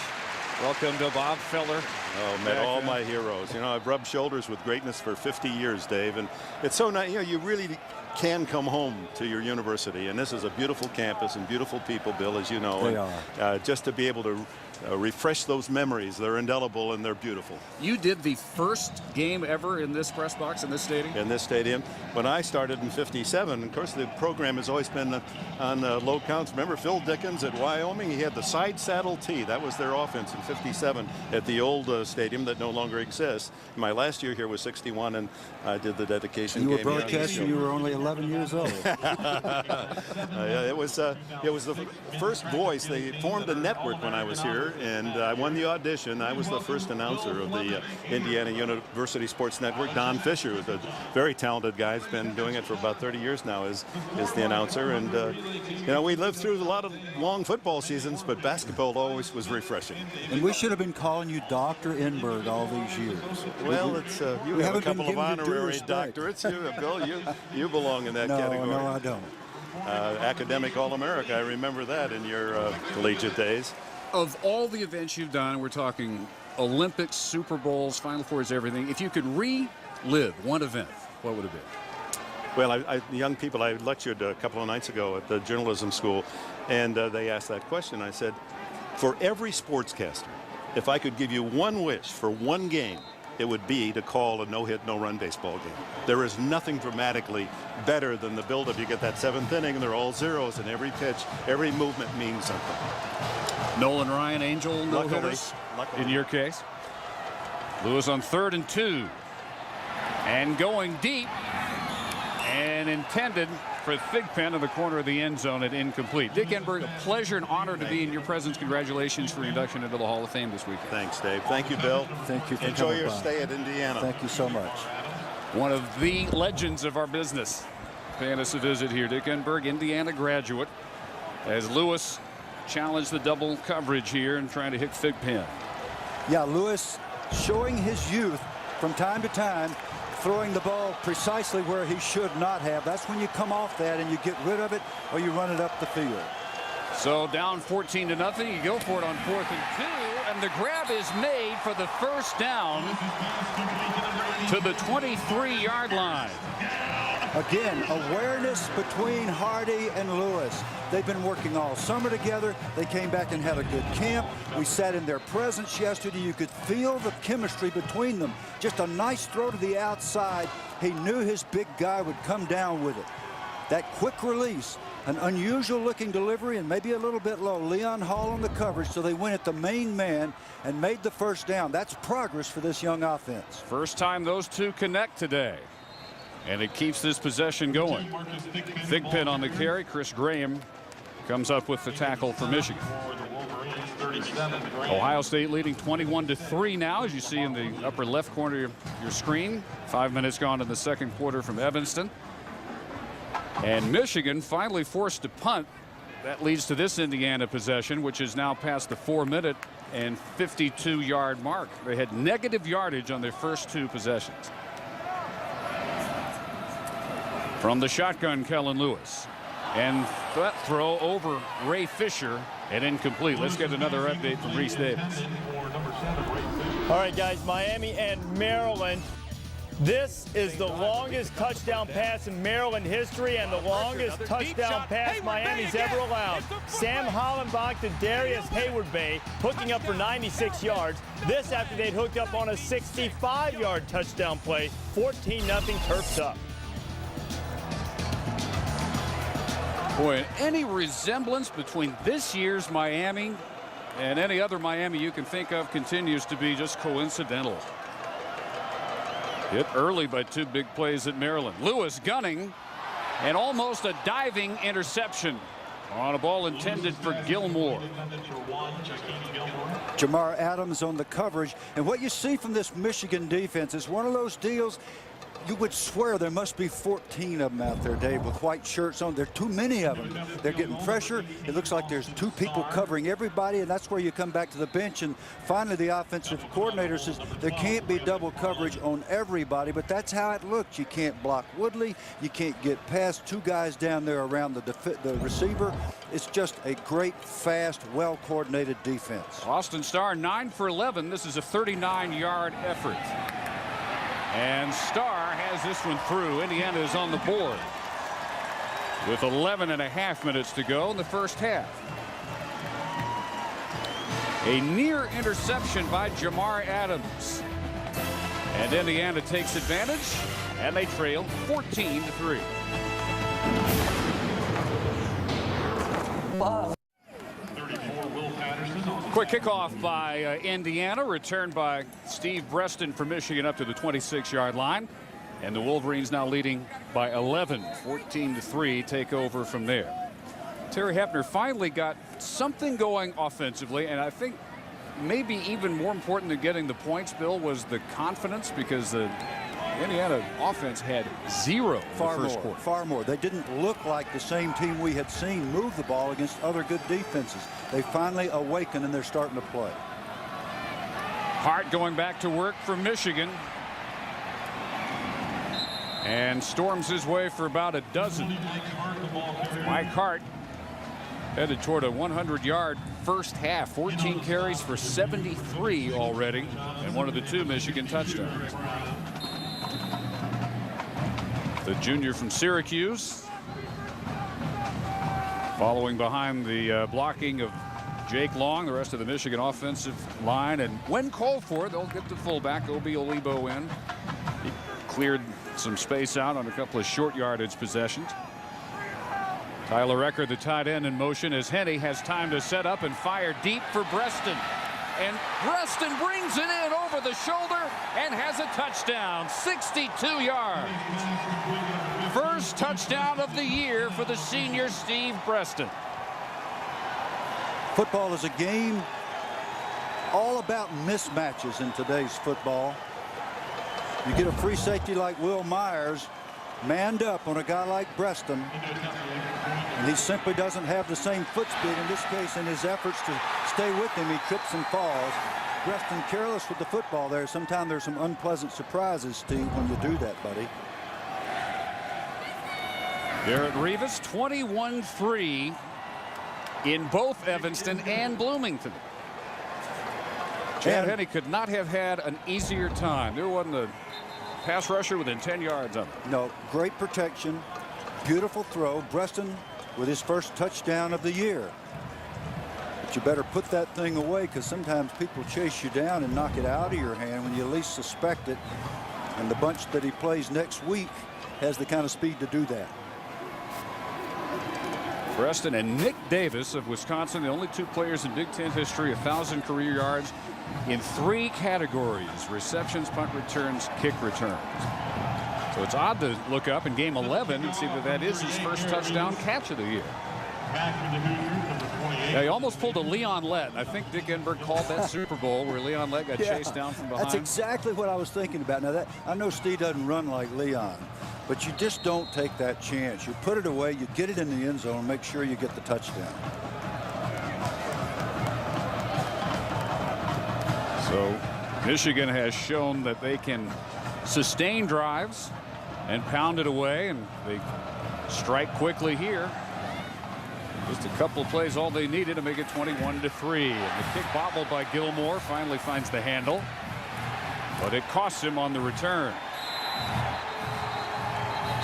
Welcome to Bob Feller. Oh, met all my heroes. You know, I've rubbed shoulders with greatness for 50 years, Dave, and it's so nice. You know, you really can come home to your university, and this is a beautiful campus and beautiful people, Bill, as you know. They are. Just to be able to refresh those memories. They're indelible and they're beautiful. You did the first game ever in this press box in this stadium? In this stadium. When I started in '57, of course, the program has always been on low counts. Remember Phil Dickens at Wyoming? He had the side saddle tee. That was their offense in '57 at the old stadium that no longer exists. My last year here was '61, and I did the dedication game. You were broadcasting. You were only 11 years old. It was the first voice. They formed a network when I was here, and I won the audition. I was the first announcer of the Indiana University Sports Network. Don Fisher, who's a very talented guy, has been doing it for about 30 years now, is the announcer. And you know, we lived through a lot of long football seasons, but basketball always was refreshing. And we should have been calling you Dr. Enberg all these years. Well, it's you have a couple of honorary doctorates. Bill, you belong in that category. No, I don't. Academic All-America. I remember that in your collegiate days. Of all the events you've done, we're talking Olympics, Super Bowls, Final Fours, everything. If you could relive one event, what would it be? Well, young people, I lectured a couple of nights ago at the journalism school, and they asked that question. I said, for every sportscaster, if I could give you one wish for one game, it would be to call a no-hit, no-run baseball game. There is nothing dramatically better than the buildup. You get that 7th inning, and they're all zeros, and every pitch, every movement means something. Nolan Ryan, Angel no-hitters in your case. Lewis on 3rd and 2. And going deep. And intended for Thigpen in the corner of the end zone and incomplete. Dick Enberg, a pleasure and honor to be in your presence. Congratulations for your induction into the Hall of Fame this weekend. Thanks, Dave. Thank you, Bill. Thank you for Enjoy coming your by. stay at Indiana. Thank you so much. One of the legends of our business paying us a visit here. Dick Enberg, Indiana graduate, as Lewis challenged the double coverage here and trying to hit Thigpen. Yeah, Lewis showing his youth from time to time, throwing the ball precisely where he should not have. That's when you come off that and you get rid of it or you run it up the field. So down 14-0. You go for it on 4th and 2, and the grab is made for the first down to the 23-yard line. Again, awareness between Hardy and Lewis. They've been working all summer together. They came back and had a good camp. We sat in their presence yesterday. You could feel the chemistry between them. Just a nice throw to the outside. He knew his big guy would come down with it. That quick release, an unusual looking delivery and maybe a little bit low. Leon Hall on the coverage, so they went at the main man and made the first down. That's progress for this young offense. First time those two connect today. And it keeps this possession going. Thigpen on the carry. Chris Graham comes up with the tackle for Michigan. Ohio State leading 21-3 now, as you see in the upper left corner of your screen. 5 minutes gone in the second quarter from Evanston. And Michigan finally forced to punt. That leads to this Indiana possession, which is now past the 4-minute and 52-yard mark. They had negative yardage on their first 2 possessions. From the shotgun, Kellen Lewis. And that throw over Ray Fisher and incomplete. Let's get another update from Reese Davis. All right, guys, Miami and Maryland. This is the longest touchdown pass in Maryland history and the longest touchdown pass Miami's ever allowed. Sam Hollenbach to Darius Hayward-Bay, hooking up for 96 yards. This after they'd hooked up on a 65-yard touchdown play. 14-0 Terps up. Boy, any resemblance between this year's Miami and any other Miami you can think of continues to be just coincidental. Hit early by 2 big plays at Maryland. Lewis gunning and almost a diving interception on a ball intended for Gilmore. Jamar Adams on the coverage. And what you see from this Michigan defense is one of those deals. You would swear there must be 14 of them out there, Dave, with white shirts on. There are too many of them. They're getting pressure. It looks like there's 2 people covering everybody, and that's where you come back to the bench. And finally, the offensive coordinator says there can't be double coverage on everybody, but that's how it looks. You can't block Woodley. You can't get past 2 guys down there around the receiver. It's just a great, fast, well-coordinated defense. Austin Starr 9 for 11. This is a 39-yard effort. And Starr has this one through. Indiana is on the board with 11.5 minutes to go in the first half. A near interception by Jamar Adams. And Indiana takes advantage, and they trail 14-3. Quick kickoff by Indiana, returned by Steve Breston for Michigan up to the 26-yard line. And the Wolverines now leading by 11, 14-3, take over from there. Terry Hefner finally got something going offensively, and I think maybe even more important than getting the points, Bill, was the confidence, because the Indiana offense had 0 in the first quarter. Far more. They didn't look like the same team we had seen move the ball against other good defenses. They finally awakened and they're starting to play. Hart going back to work for Michigan. And storms his way for about a dozen. Mike Hart headed toward a 100-yard first half. 14 carries for 73 already, and one of the 2 Michigan touchdowns. The junior from Syracuse, following behind the blocking of Jake Long, the rest of the Michigan offensive line, and when called for, they'll get the fullback Obi Olibo in. He cleared some space out on a couple of short yardage possessions. Tyler Eckert, the tight end, in motion as Henne has time to set up and fire deep for Breston. And Breston brings it in over the shoulder and has a touchdown, 62 yards. First touchdown of the year for the senior Steve Breston. Football is a game all about mismatches in today's football. You get a free safety like Will Myers manned up on a guy like Breston, and he simply doesn't have the same foot speed. In this case, in his efforts to stay with him, he trips and falls. Breston careless with the football there. Sometimes there's some unpleasant surprises, Steve, when you do that, buddy. Garrett Rivas, 21-3 in both Evanston and Bloomington. Chad Henne could not have had an easier time. There wasn't a pass rusher within 10 yards of it. No, great protection, beautiful throw. Breston with his first touchdown of the year. But you better put that thing away, because sometimes people chase you down and knock it out of your hand when you least suspect it. And the bunch that he plays next week has the kind of speed to do that. Breston and Nick Davis of Wisconsin, the only two players in Big Ten history, 1,000 career yards in 3 categories: receptions, punt returns, kick returns. So it's odd to look up in game 11 and see that is his first touchdown catch of the year. Yeah, he almost pulled a Leon Lett. I think Dick Enberg called that Super Bowl where Leon Lett got chased down from behind. That's exactly what I was thinking about. Now, I know Steve doesn't run like Leon, but you just don't take that chance. You put it away, you get it in the end zone, and make sure you get the touchdown. So Michigan has shown that they can sustain drives and pound it away, and they strike quickly here. Just a couple of plays, all they needed to make it 21-3. And the kick bobbled by Gilmore finally finds the handle, but it costs him on the return.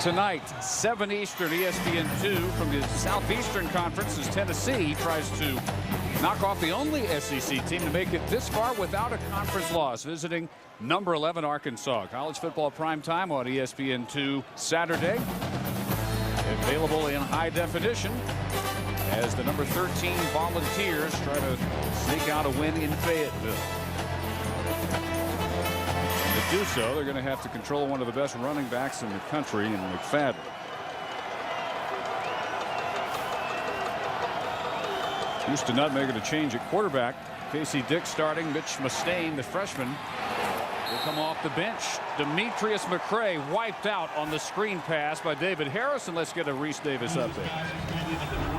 Tonight, 7 Eastern, ESPN2 from the Southeastern Conference, as Tennessee tries to knock off the only SEC team to make it this far without a conference loss, visiting number 11 Arkansas. College football prime time on ESPN2 Saturday. Available in high definition as the number 13 Volunteers try to sneak out a win in Fayetteville. To do so, they're going to have to control one of the best running backs in the country in McFadden. Houston not making a change at quarterback. Casey Dick starting. Mitch Mustaine, the freshman, will come off the bench. Demetrius McCray wiped out on the screen pass by David Harris. And let's get a Reese Davis update.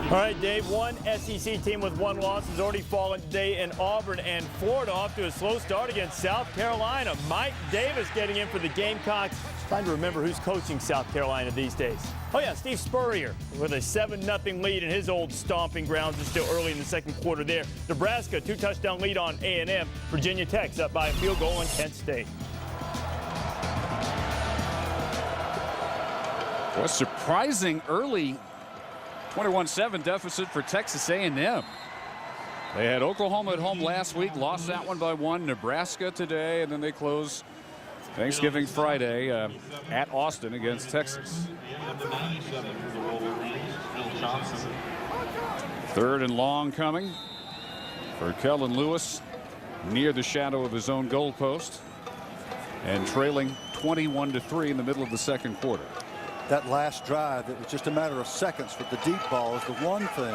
All right, Dave, one SEC team with 1 loss has already fallen today in Auburn, and Florida off to a slow start against South Carolina. Mike Davis getting in for the Gamecocks. Trying to remember who's coaching South Carolina these days. Oh, yeah, Steve Spurrier with a 7-0 lead in his old stomping grounds. It's still early in the second quarter there. Nebraska, 2-touchdown lead on A&M. Virginia Tech's up by a field goal on Kent State. A surprising early 21-7 deficit for Texas A&M. They had Oklahoma at home last week, lost that one by 1. Nebraska today, and then they close Thanksgiving Friday at Austin against Texas. 3rd and long coming for Kellen Lewis, near the shadow of his own goalpost, and trailing 21-3 in the middle of the second quarter. That last drive, it was just a matter of seconds with the deep ball, is the one thing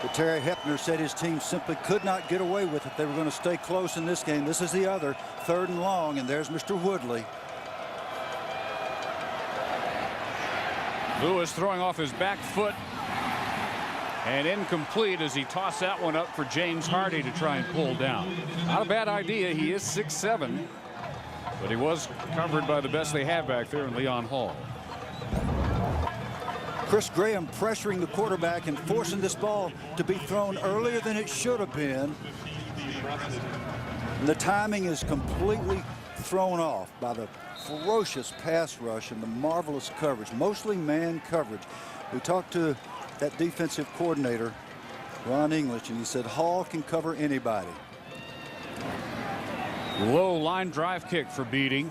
that Terry Hepner said his team simply could not get away with if they were going to stay close in this game. This is the other 3rd and long, and there's Mr. Woodley. Lewis throwing off his back foot and incomplete as he tossed that one up for James Hardy to try and pull down. Not a bad idea. He is 6'7", but he was covered by the best they have back there in Leon Hall. Chris Graham pressuring the quarterback and forcing this ball to be thrown earlier than it should have been. And the timing is completely thrown off by the ferocious pass rush and the marvelous coverage, mostly man coverage. We talked to that defensive coordinator Ron English, and he said Hall can cover anybody. Low line drive kick for Beatty.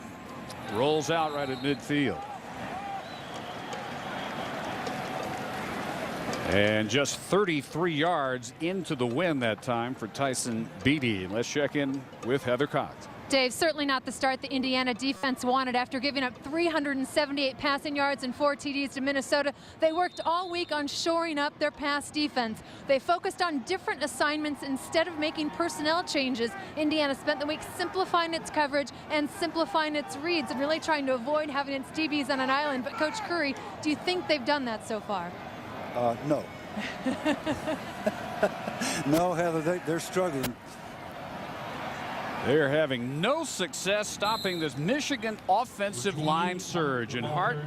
Rolls out right at midfield. And just 33 yards into the win that time for Tyson Beatty. Let's check in with Heather Cox. Dave, certainly not the start the Indiana defense wanted after giving up 378 passing yards and 4 TDs to Minnesota. They worked all week on shoring up their pass defense. They focused on different assignments instead of making personnel changes. Indiana spent the week simplifying its coverage and simplifying its reads and really trying to avoid having its DBs on an island. But Coach Curry, do you think they've done that so far? No. No, Heather, they're struggling. They're having no success stopping this Michigan offensive line surge. And Hart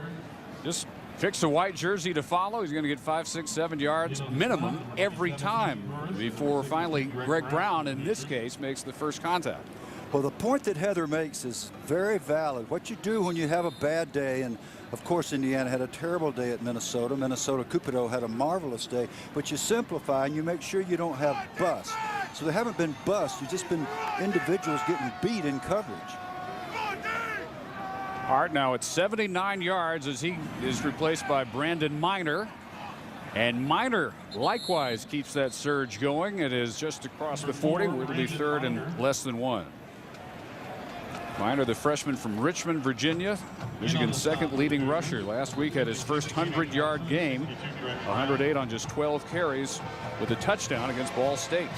just picks a white jersey to follow. He's going to get 5, 6, 7 yards minimum every time before finally Greg Brown, in this case, makes the first contact. Well, the point that Heather makes is very valid. What you do when you have a bad day, and of course Indiana had a terrible day at Minnesota. Minnesota Cupido had a marvelous day, but you simplify and you make sure you don't have busts. So there haven't been busts. You've just been individuals getting beat in coverage. Hart now at 79 yards as he is replaced by Brandon Miner. And Miner likewise keeps that surge going. It is just across the 40. It'll be third and less than 1. Miner, the freshman from Richmond, Virginia, Michigan's second leading rusher. Last week had his first 100-yard game, 108 on just 12 carries with a touchdown against Ball State.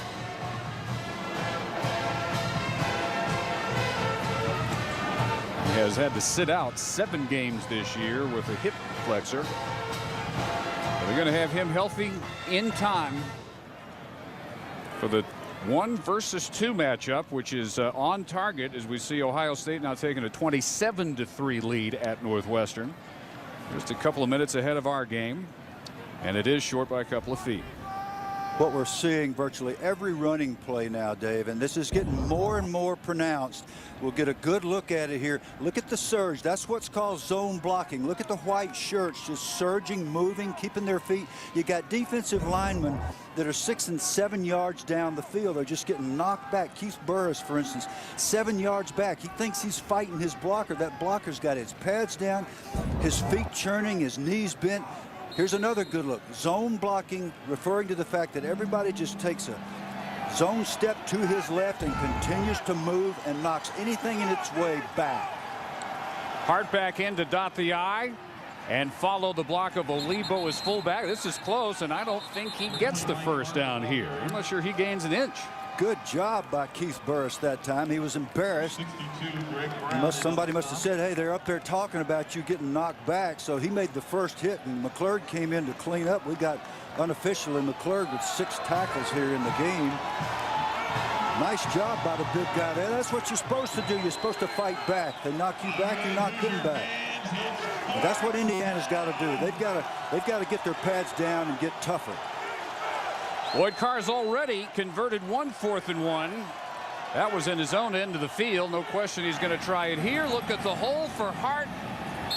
He has had to sit out 7 games this year with a hip flexor. But they're going to have him healthy in time for the 1 versus 2 matchup, which is on target as we see Ohio State now taking a 27-3 lead at Northwestern. Just a couple of minutes ahead of our game, and it is short by a couple of feet. What we're seeing virtually every running play now, Dave, and this is getting more and more pronounced. We'll get a good look at it here. Look at the surge. That's what's called zone blocking. Look at the white shirts just surging, moving, keeping their feet. You got defensive linemen that are 6 and 7 yards down the field. They're just getting knocked back. Keith Burris, for instance, 7 yards back. He thinks he's fighting his blocker. That blocker's got his pads down, his feet churning, his knees bent. Here's another good look. Zone blocking, referring to the fact that everybody just takes a zone step to his left and continues to move and knocks anything in its way back. Hart back in to dot the I and follow the block of Olivo as fullback. This is close, and I don't think he gets the first down here. I'm not sure he gains an inch. Good job by Keith Burris that time. He was embarrassed. Somebody must have said, hey, they're up there talking about you getting knocked back. So he made the first hit, and McClurg came in to clean up. We got unofficially McClurg with 6 tackles here in the game. Nice job by the big guy there. That's what you're supposed to do. You're supposed to fight back. They knock you back, you knock them back. And that's what Indiana's got to do. They've got to get their pads down and get tougher. Lloyd Carr's already converted 1 4th and 1. That was in his own end of the field. No question he's going to try it here. Look at the hole for Hart.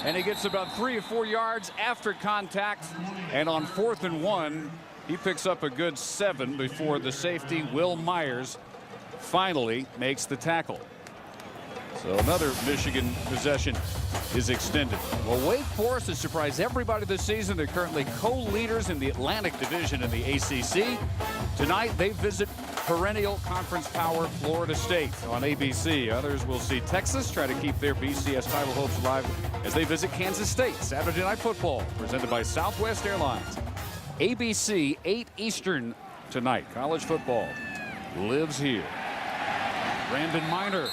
And he gets about 3 or 4 yards after contact. And on 4th and 1, he picks up a good 7 before the safety, Will Myers, finally makes the tackle. So another Michigan possession is extended. Well, Wake Forest has surprised everybody this season. They're currently co-leaders in the Atlantic Division in the ACC. Tonight they visit perennial conference power Florida State on ABC. Others will see Texas try to keep their BCS title hopes alive as they visit Kansas State. Saturday Night Football presented by Southwest Airlines. ABC 8 Eastern tonight. College football lives here. Brandon Miner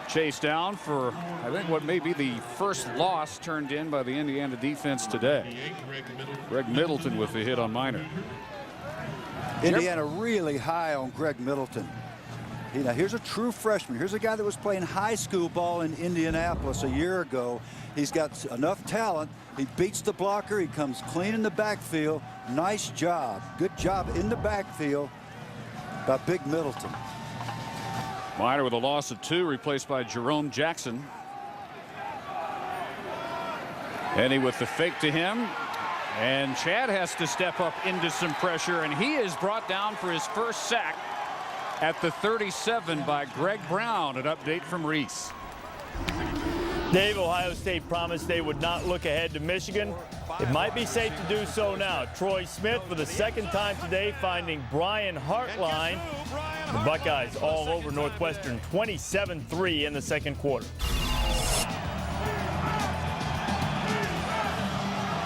chased down for, I think, what may be the first loss turned in by the Indiana defense today. Greg Middleton with the hit on Miner. Indiana really high on Greg Middleton. Now, here's a true freshman. Here's a guy that was playing high school ball in Indianapolis a year ago. He's got enough talent. He beats the blocker. He comes clean in the backfield. Nice job. Good job in the backfield by Big Middleton. Miner with a loss of 2, replaced by Jerome Jackson. And he with the fake to him. And Chad has to step up into some pressure, and he is brought down for his first sack at the 37 by Greg Brown. An update from Reese. Dave, Ohio State promised they would not look ahead to Michigan. It might be safe to do so now. Troy Smith for the second time today finding Brian Hartline. The Buckeyes all over Northwestern, 27-3 in the second quarter.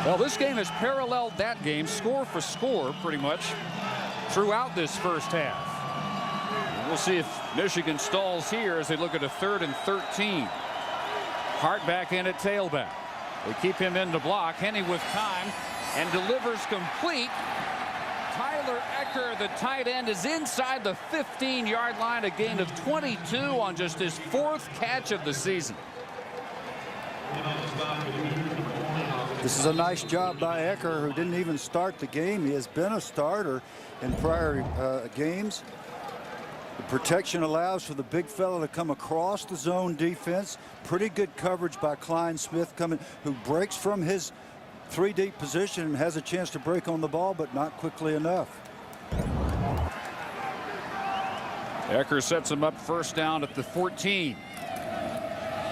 Well, this game has paralleled that game score for score pretty much throughout this first half. And we'll see if Michigan stalls here as they look at a 3rd and 13. Hart back in at tailback. They keep him in to block. Henne with time and delivers complete. Tyler Ecker, the tight end, is inside the 15-yard line, a gain of 22 on just his 4th catch of the season. This is a nice job by Ecker, who didn't even start the game. He has been a starter in prior games. The protection allows for the big fella to come across the zone defense. Pretty good coverage by Klein Smith coming, who breaks from his 3-deep position and has a chance to break on the ball, but not quickly enough. Ecker sets him up first down at the 14.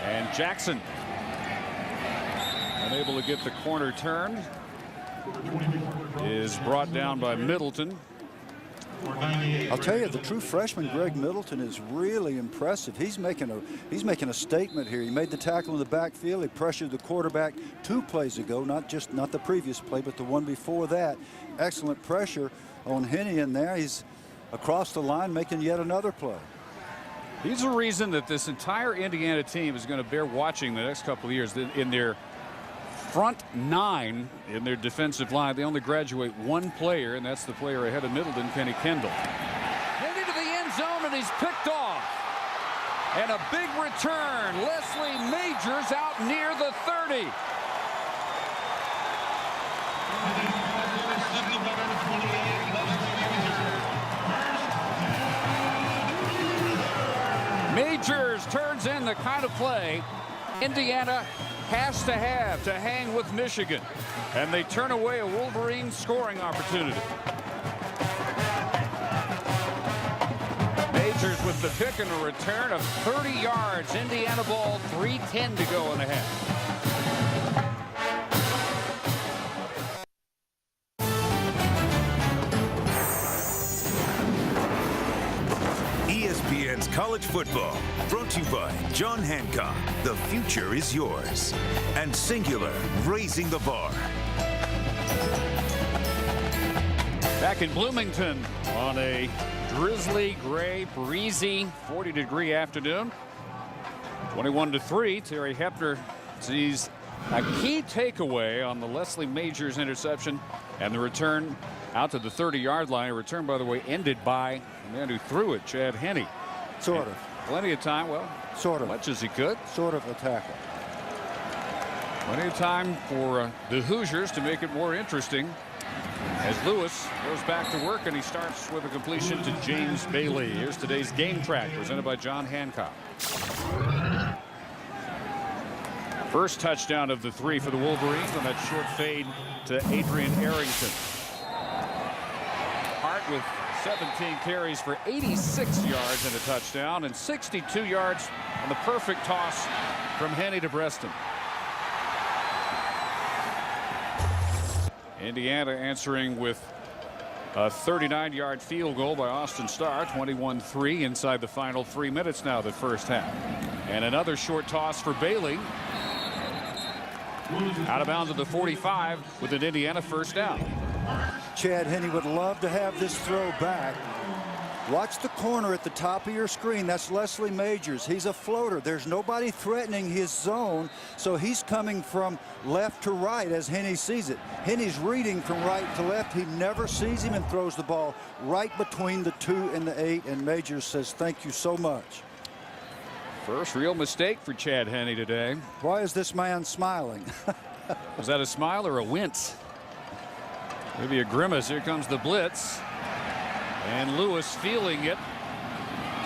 And Jackson unable to get the corner turned. Is brought down by Middleton. I'll tell you, the true freshman Greg Middleton is really impressive. He's making a statement here. He made the tackle in the backfield. He pressured the quarterback 2 plays ago, not the previous play, but the one before that. Excellent pressure on Henne in there. He's across the line making yet another play. He's a reason that this entire Indiana team is going to bear watching the next couple of years. In their front 9 in their defensive line, they only graduate 1 player, and that's the player ahead of Middleton, Kenny Kendall. Heading to the end zone, and he's picked off. And a big return. Leslie Majors out near the 30. Majors turns in the kind of play Indiana has to have to hang with Michigan, and they turn away a Wolverine scoring opportunity. Majors with the pick and a return of 30 yards. Indiana ball, 3:10 to go in the half. ESPN's College Football, brought to you by John Hancock. The future is yours. And Singular, raising the bar. Back in Bloomington on a drizzly, gray, breezy 40-degree afternoon. 21-3. Terry Hepner sees a key takeaway on the Leslie Majors interception and the return out to the 30-yard line. A return, by the way, ended by the man who threw it, Chad Henne. Sort of. Plenty of time. Well, sort of. Much as he could. Sort of a tackle. Plenty of time for the Hoosiers to make it more interesting as Lewis goes back to work, and he starts with a completion to James Bailey. Here's today's game track presented by John Hancock. First touchdown of the 3 for the Wolverines on that short fade to Adrian Arrington. Hart with 17 carries for 86 yards and a touchdown, and 62 yards on the perfect toss from Henne to Breston. Indiana answering with a 39-yard field goal by Austin Starr. 21-3 inside the final 3 minutes now, the first half. And another short toss for Bailey. Out of bounds at the 45 with an Indiana first down. Chad Henne would love to have this throw back. Watch the corner at the top of your screen. That's Leslie Majors. He's a floater. There's nobody threatening his zone, so he's coming from left to right as Henne sees it. Henne's reading from right to left. He never sees him and throws the ball right between the 2 and the 8, and Majors says, thank you so much. First real mistake for Chad Henne today. Why is this man smiling? Was that a smile or a wince? Maybe a grimace. Here comes the blitz. And Lewis feeling it.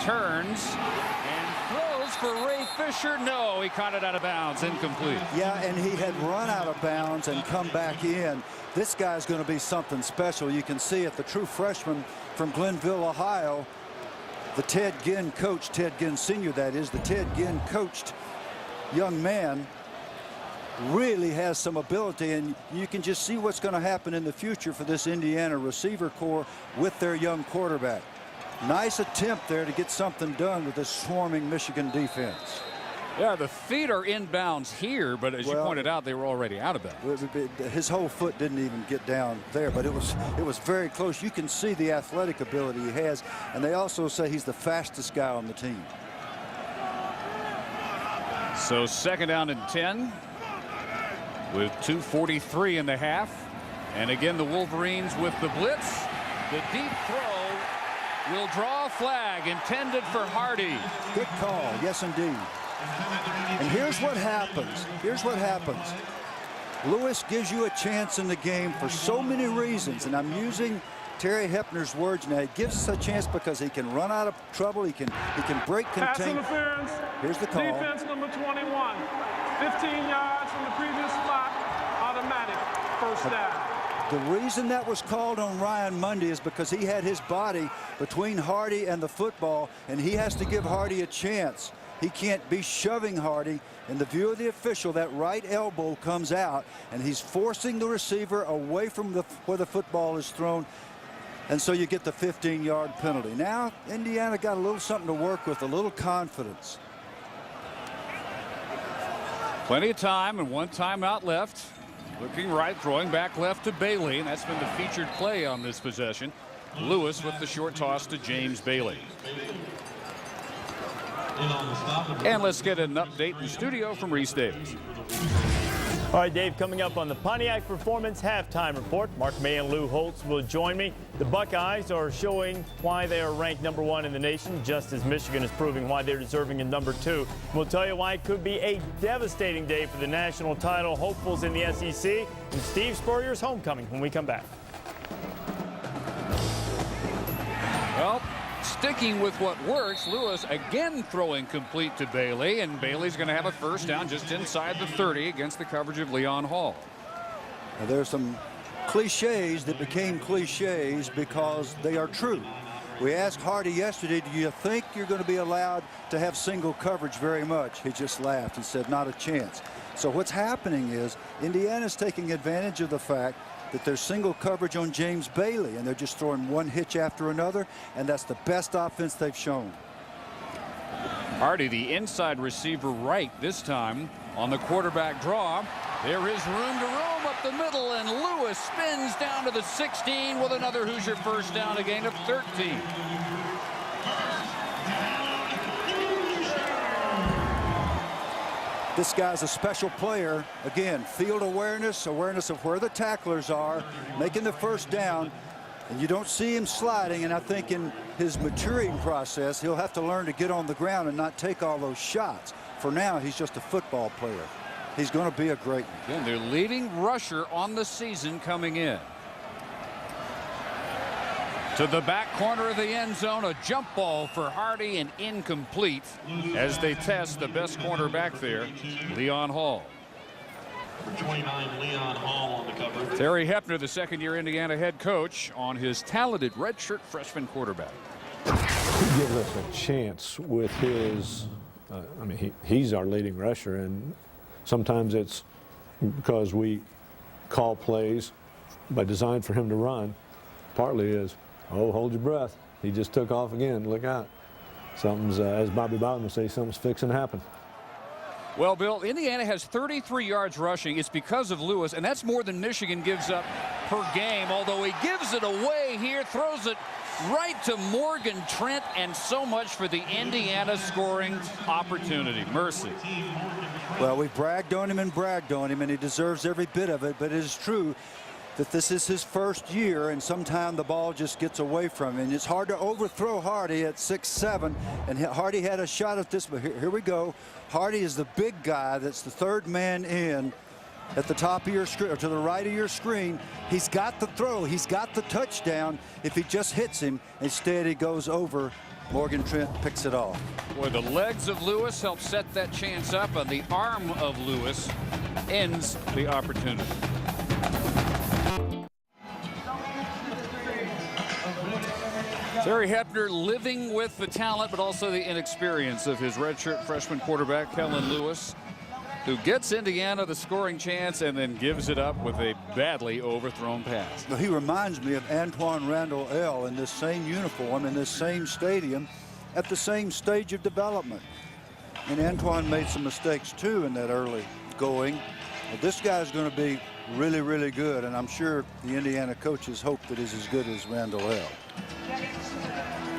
Turns and throws for Ray Fisher. No, he caught it out of bounds. Incomplete. Yeah, and he had run out of bounds and come back in. This guy's going to be something special. You can see it, the true freshman from Glenville, Ohio. The Ted Ginn coach, Ted Ginn Sr. that is, the Ted Ginn coached young man really has some ability, and you can just see what's going to happen in the future for this Indiana receiver corps with their young quarterback. Nice attempt there to get something done with this swarming Michigan defense. Yeah, the feet are inbounds here, but as you pointed out, they were already out of bounds. His whole foot didn't even get down there, but it was very close. You can see the athletic ability he has, and they also say he's the fastest guy on the team. So 2nd down and 10 with 2:43 in the half. And again, the Wolverines with the blitz. The deep throw will draw a flag intended for Hardy. Good call. Yes, indeed. And here's what happens. Here's what happens. Lewis gives you a chance in the game for so many reasons, and I'm using Terry Hepner's words now. He gives us a chance because he can run out of trouble. He can break Pass contain. interference. Here's the call. Defense number 21. 15 yards from the previous spot. Automatic. First down. The reason that was called on Ryan Mundy is because he had his body between Hardy and the football, and he has to give Hardy a chance. He can't be shoving Hardy. In the view of the official, that right elbow comes out, and he's forcing the receiver away from where the football is thrown. And so you get the 15-yard penalty. Now, Indiana got a little something to work with, a little confidence. Plenty of time and one timeout left. Looking right, throwing back left to Bailey, and that's been the featured play on this possession. Lewis with the short toss to James Bailey. And let's get an update in the studio from Reese Davis. All right, Dave, coming up on the Pontiac Performance Halftime Report, Mark May and Lou Holtz will join me. The Buckeyes are showing why they are ranked #1 in the nation, just as Michigan is proving why they're deserving in #2. We'll tell you why it could be a devastating day for the national title hopefuls in the SEC and Steve Spurrier's homecoming when we come back. Well, sticking with what works, Lewis again throwing complete to Bailey, and Bailey's going to have a first down just inside the 30 against the coverage of Leon Hall. Now, there's some cliches that became cliches because they are true. We asked Hardy yesterday, do you think you're going to be allowed to have single coverage very much? He just laughed and said, not a chance. So what's happening is Indiana's taking advantage of the fact that there's single coverage on James Bailey, and they're just throwing one hitch after another, and that's the best offense they've shown. Hardy, the inside receiver right this time on the quarterback draw. There is room to roam up the middle, and Lewis spins down to the 16 with another Hoosier first down, a gain of 13. This guy's a special player. Again, field awareness, awareness of where the tacklers are, making the first down, and you don't see him sliding. And I think in his maturing process, he'll have to learn to get on the ground and not take all those shots. For now, he's just a football player. He's going to be a great one. Again, their leading rusher on the season coming in. To the back corner of the end zone, a jump ball for Hardy and incomplete as they test the best cornerback there, Leon Hall. For 29, Leon Hall on the cover. Terry Hepner, the second-year Indiana head coach, on his talented redshirt freshman quarterback. He gives us a chance with his, I mean, he's our leading rusher, and sometimes it's because we call plays by design for him to run. Partly is, oh, hold your breath. He just took off again. Look out. Something's, as Bobby Bowden would say, something's fixing to happen. Well, Bill, Indiana has 33 yards rushing. It's because of Lewis, and that's more than Michigan gives up per game, although he gives it away here, throws it right to Morgan Trent, and so much for the Indiana scoring opportunity. Mercy. Well, we bragged on him, and he deserves every bit of it, but it is true that this is his first year, and sometimes the ball just gets away from him. And it's hard to overthrow Hardy at 6'7", and Hardy had a shot at this, but here we go. Hardy is the big guy that's the third man in at the top of your screen, or to the right of your screen. He's got the throw. He's got the touchdown if he just hits him. Instead, he goes over Morgan Trent picks it off. Boy, the legs of Lewis help set that chance up, and the arm of Lewis ends the opportunity. Terry Hepner living with the talent, but also the inexperience of his redshirt freshman quarterback, Kellen Lewis, who gets Indiana the scoring chance and then gives it up with a badly overthrown pass. He reminds me of Antoine Randall L. in this same uniform, in this same stadium, at the same stage of development. And Antoine made some mistakes too in that early going. But this guy's going to be really, really good, and I'm sure the Indiana coaches hope that he's as good as Randall L.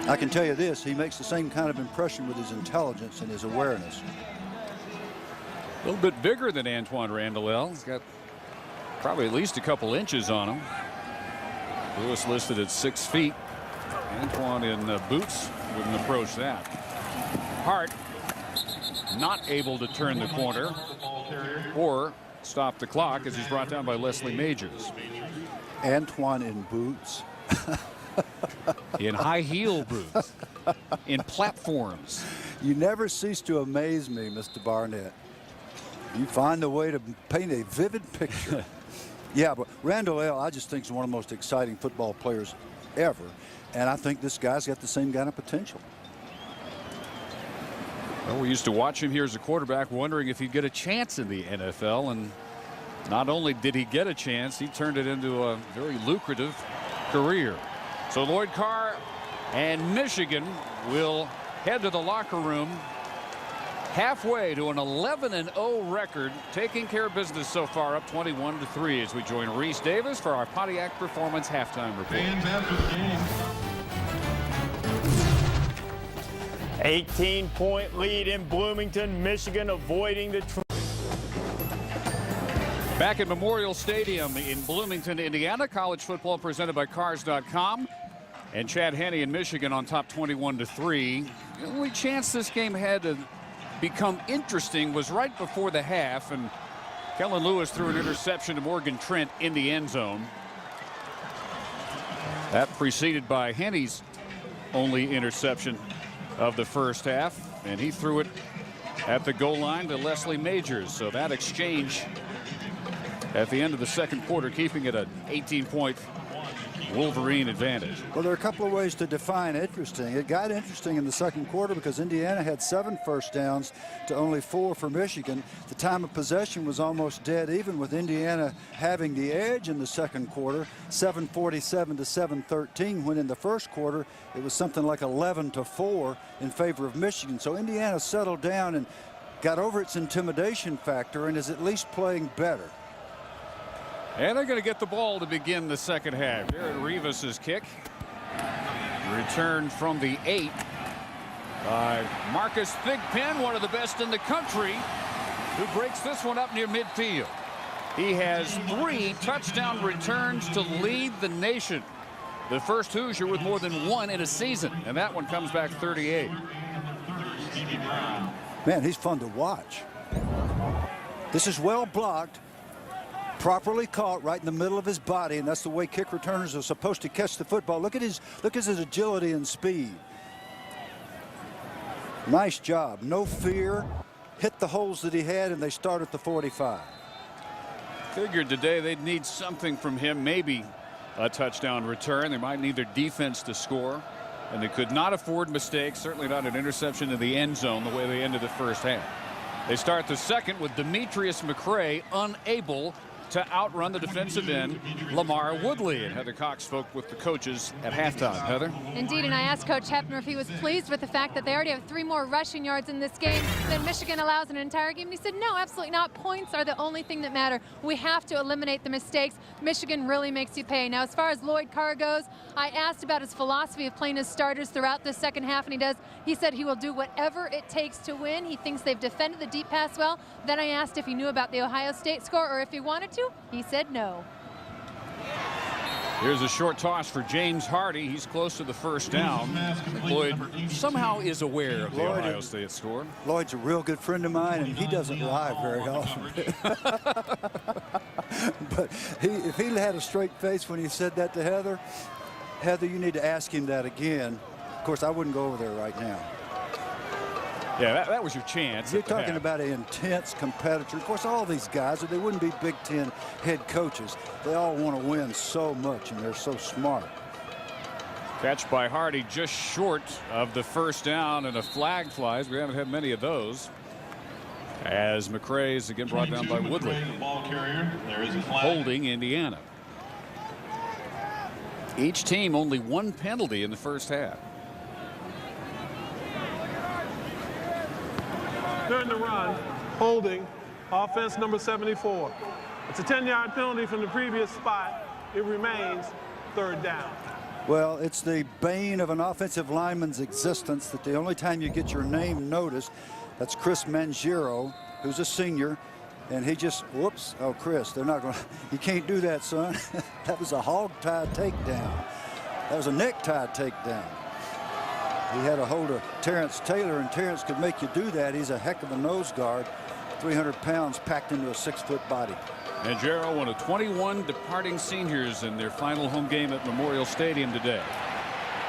I can tell you this, he makes the same kind of impression with his intelligence and his awareness. A little bit bigger than Antoine Randall L. He's got probably at least a couple inches on him. Lewis listed at 6 feet. Antoine in boots wouldn't approach that. Hart not able to turn the corner or stop the clock as he's brought down by Leslie Majors. Antoine in boots. In high heel boots. In platforms. You never cease to amaze me, Mr. Barnett. You find a way to paint a vivid picture. Yeah, but Randall L., I just think is one of the most exciting football players ever. And I think this guy's got the same kind of potential. Well, we used to watch him here as a quarterback, wondering if he'd get a chance in the NFL. And not only did he get a chance, he turned it into a very lucrative career. So Lloyd Carr and Michigan will head to the locker room halfway to an 11-0 record, taking care of business so far, up 21-3 as we join Reese Davis for our Pontiac Performance halftime report. 18-point lead in Bloomington, Michigan avoiding the Back at Memorial Stadium in Bloomington, Indiana, college football presented by Cars.com. And Chad Henne in Michigan on top 21-3. The only chance this game had to become interesting was right before the half, and Kellen Lewis threw an interception to Morgan Trent in the end zone. That preceded by Henne's only interception of the first half, and he threw it at the goal line to Leslie Majors. So that exchange at the end of the second quarter, keeping it an 18-point Wolverine advantage. Well, there are a couple of ways to define interesting. It got interesting in the second quarter because Indiana had 7 first downs to only 4 for Michigan. The time of possession was almost dead even, with Indiana having the edge in the second quarter, 7:47 to 7:13, when in the first quarter it was something like 11-4 in favor of Michigan. So Indiana settled down and got over its intimidation factor and is at least playing better. And they're going to get the ball to begin the second half. Here at Rivas's kick. Returned from the 8 by Marcus Thigpen, one of the best in the country, who breaks this one up near midfield. He has 3 touchdown returns to lead the nation. The first Hoosier with more than 1 in a season, and that one comes back 38. Man, he's fun to watch. This is well blocked. Properly caught right in the middle of his body, and that's the way kick returners are supposed to catch the football. Look at his agility and speed. Nice job. No fear. Hit the holes that he had, and they start at the 45. Figured today they'd need something from him, maybe a touchdown return. They might need their defense to score, and they could not afford mistakes, certainly not an interception in the end zone the way they ended the first half. They start the second with Demetrius McCray unable to outrun the defensive end, Lamar Woodley. And Heather Cox spoke with the coaches at halftime. Heather? Indeed, and I asked Coach Hepner if he was pleased with the fact that they already have 3 more rushing yards in this game than Michigan allows in an entire game. And he said, no, absolutely not. Points are the only thing that matter. We have to eliminate the mistakes. Michigan really makes you pay. Now, as far as Lloyd Carr goes, I asked about his philosophy of playing his starters throughout the second half, and he said he will do whatever it takes to win. He thinks they've defended the deep pass well. Then I asked if he knew about the Ohio State score or if he wanted to. He said no. Here's a short toss for James Hardy. He's close to the first down. Lloyd somehow is aware of the Ohio State score. Lloyd's a real good friend of mine, and he doesn't lie very often. But if he had a straight face when he said that to Heather, you need to ask him that again. course, I wouldn't go over there right now. Yeah, that was your chance. You're talking about an intense competitor. Of course, all these guys, they wouldn't be Big Ten head coaches. They all want to win so much, and they're so smart. Catch by Hardy just short of the first down, and a flag flies. We haven't had many of those. As McCray is again brought down by Woodley. Ball carrier. There is a flag. Holding Indiana. Each team only one penalty in the first half. During the run, holding, offense number 74. It's a 10-yard penalty from the previous spot. It remains third down. Well, it's the bane of an offensive lineman's existence that the only time you get your name noticed, that's Chris Mangiero, who's a senior, and he just, whoops, oh, Chris, they're not going to, you can't do that, son. That was a hog-tie takedown. That was a necktie takedown. He had a hold of Terrence Taylor, and Terrence could make you do that. He's a heck of a nose guard, 300 pounds packed into a 6-foot body. Mangiero, one of 21 departing seniors in their final home game at Memorial Stadium today.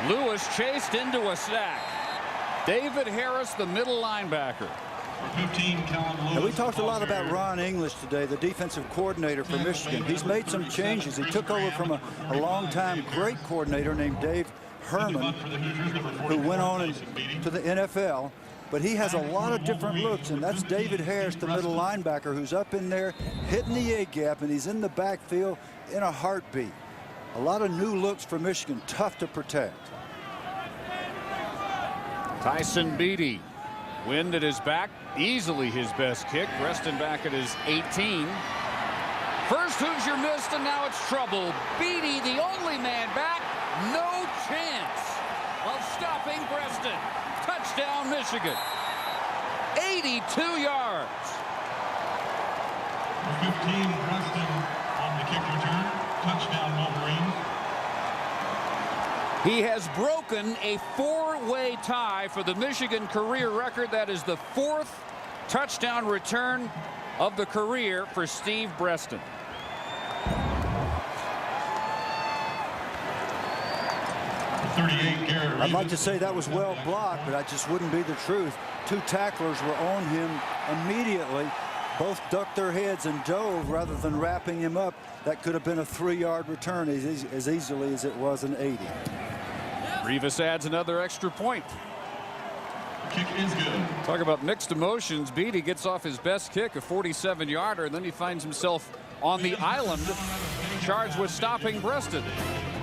Lewis chased into a sack. David Harris, the middle linebacker. 15, Kellen Lewis. Now, we talked a lot about Ron English today, the defensive coordinator for Michigan. He's made some changes. He took over from a longtime great coordinator named Dave Herman, who went on to the NFL. But he has a lot of different looks, and that's David Harris, the middle linebacker, who's up in there hitting the A-gap, and he's in the backfield in a heartbeat. A lot of new looks for Michigan, tough to protect. Tyson Beatty, wind at his back, easily his best kick. Preston back at his 18. First Hoosier missed, and now it's trouble. Beatty, the only man back, no chance of stopping Preston. Touchdown, Michigan. 82 yards. 15, Preston on the kick return. Touchdown, Wolverines. He has broken a 4-way tie for the Michigan career record. That is the 4th touchdown return of the career for Steve Breaston. I'd like to say that was well blocked, but that just wouldn't be the truth. Two tacklers were on him immediately. Both ducked their heads and dove rather than wrapping him up. That could have been a 3-yard return as easily as it was an 80. Rivas adds another extra point. Kick is good. Talk about mixed emotions. Beatty gets off his best kick, a 47-yarder, and then he finds himself on the island charged with stopping Breaston.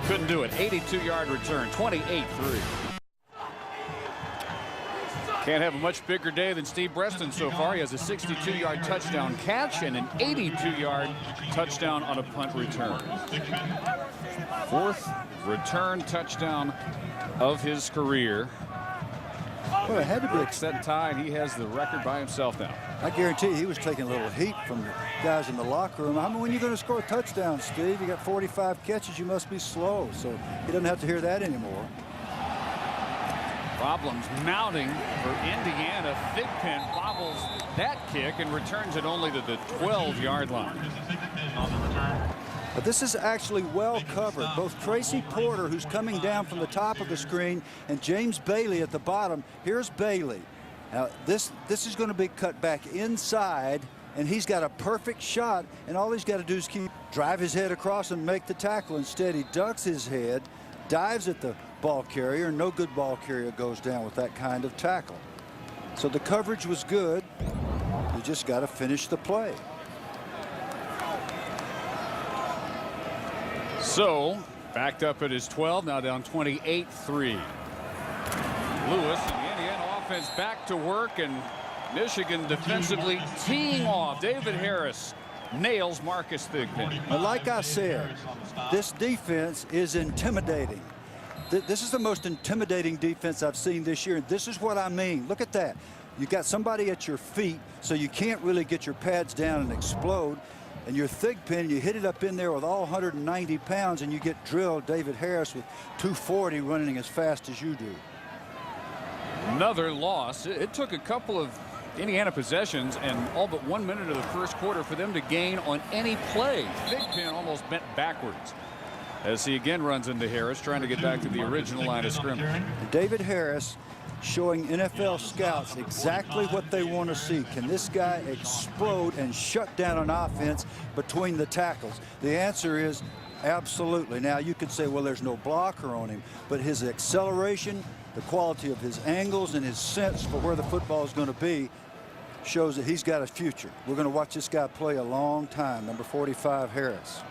Couldn't do it. 82-yard return, 28-3. Can't have a much bigger day than Steve Breaston so far. He has a 62-yard touchdown catch and an 82-yard touchdown on a punt return. 4th return touchdown of his career. Well, it had to be that tie, and he has the record by himself now. I guarantee he was taking a little heat from the guys in the locker room. I mean, when you're going to score a touchdown, Steve, you got 45 catches, you must be slow. So he doesn't have to hear that anymore. Problems mounting for Indiana. Thigpen bobbles that kick and returns it only to the 12-yard line. But this is actually well covered. Both Tracy Porter, who's coming down from the top of the screen, and James Bailey at the bottom. Here's Bailey. Now, this is going to be cut back inside, and he's got a perfect shot, and all he's got to do is drive his head across and make the tackle. Instead, he ducks his head, dives at the ball carrier, and no good ball carrier goes down with that kind of tackle. So the coverage was good. You just got to finish the play. So, backed up at his 12, now down 28-3. Lewis and the Indiana offense back to work, and Michigan defensively teeing off. David Harris nails Marcus Thigpen. But like I said, this defense is intimidating. This is the most intimidating defense I've seen this year, and this is what I mean. Look at that. You got somebody at your feet, so you can't really get your pads down and explode. And your Thigpen, you hit it up in there with all 190 pounds, and you get drilled. David Harris with 240 running as fast as you do. Another loss. It took a couple of Indiana possessions and all but 1 minute of the first quarter for them to gain on any play. Thigpen almost bent backwards. as he again runs into Harris, trying to get back to the original line of scrimmage. David Harris showing NFL scouts exactly what they want to see. Can this guy explode and shut down an offense between the tackles? The answer is absolutely. Now, you could say, well, there's no blocker on him, but his acceleration, the quality of his angles, and his sense for where the football is going to be shows that he's got a future. We're going to watch this guy play a long time. Number 45, Harris.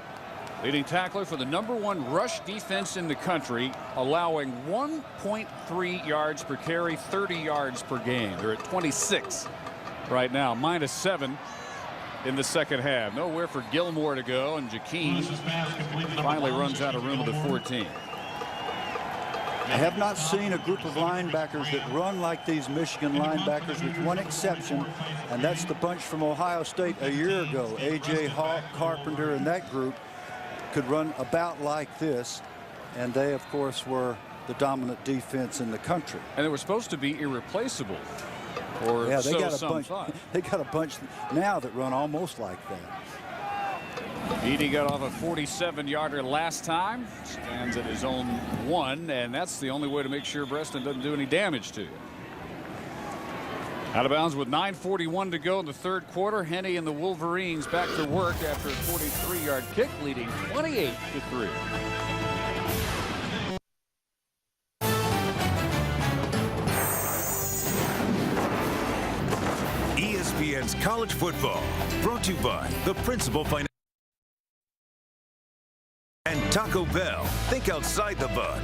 Leading tackler for the #1 rush defense in the country, allowing 1.3 yards per carry, 30 yards per game. They're at 26 right now, -7 in the second half. Nowhere for Gilmore to go, and Jakeen finally runs out of room at the 14. I have not seen a group of linebackers that run like these Michigan linebackers, with one exception, and that's the bunch from Ohio State a year ago. A.J. Hawk, Carpenter, and that group could run about like this, and they, of course, were the dominant defense in the country. And they were supposed to be irreplaceable. Or yeah, they so got a some bunch. thought. They got a bunch now that run almost like that. Edey got off a 47-yarder last time, stands at his own 1, and that's the only way to make sure Breaston doesn't do any damage to you. Out of bounds with 9:41 to go in the third quarter. Henne and the Wolverines back to work after a 43-yard kick, leading 28-3. ESPN's College Football, brought to you by the Principal Financial and Taco Bell. Think outside the bun.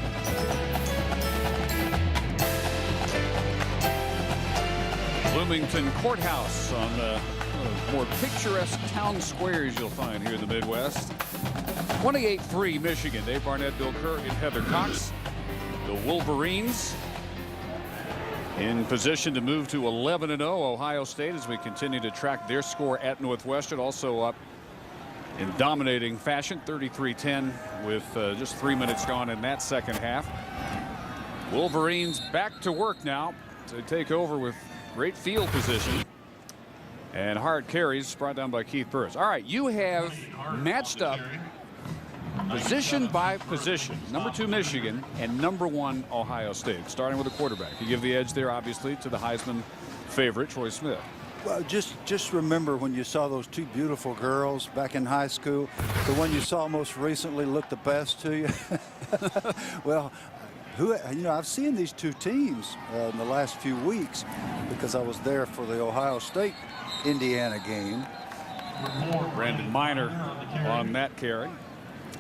Bloomington Courthouse on more picturesque town squares you'll find here in the Midwest. 28-3 Michigan. Dave Barnett, Bill Kirk, and Heather Cox. The Wolverines in position to move to 11-0. Ohio State, as we continue to track their score at Northwestern, also up in dominating fashion, 33-10, with just 3 minutes gone in that second half. Wolverines back to work now to take over with great field position and hard carries brought down by Keith Burris. All right, you have matched up position by position, #2 Michigan and #1 Ohio State, starting with the quarterback. You give the edge there, obviously, to the Heisman favorite, Troy Smith. Well, just remember when you saw those two beautiful girls back in high school, the one you saw most recently looked the best to you. Well, I've seen these two teams in the last few weeks because I was there for the Ohio State Indiana game. Brandon Minor on that carry.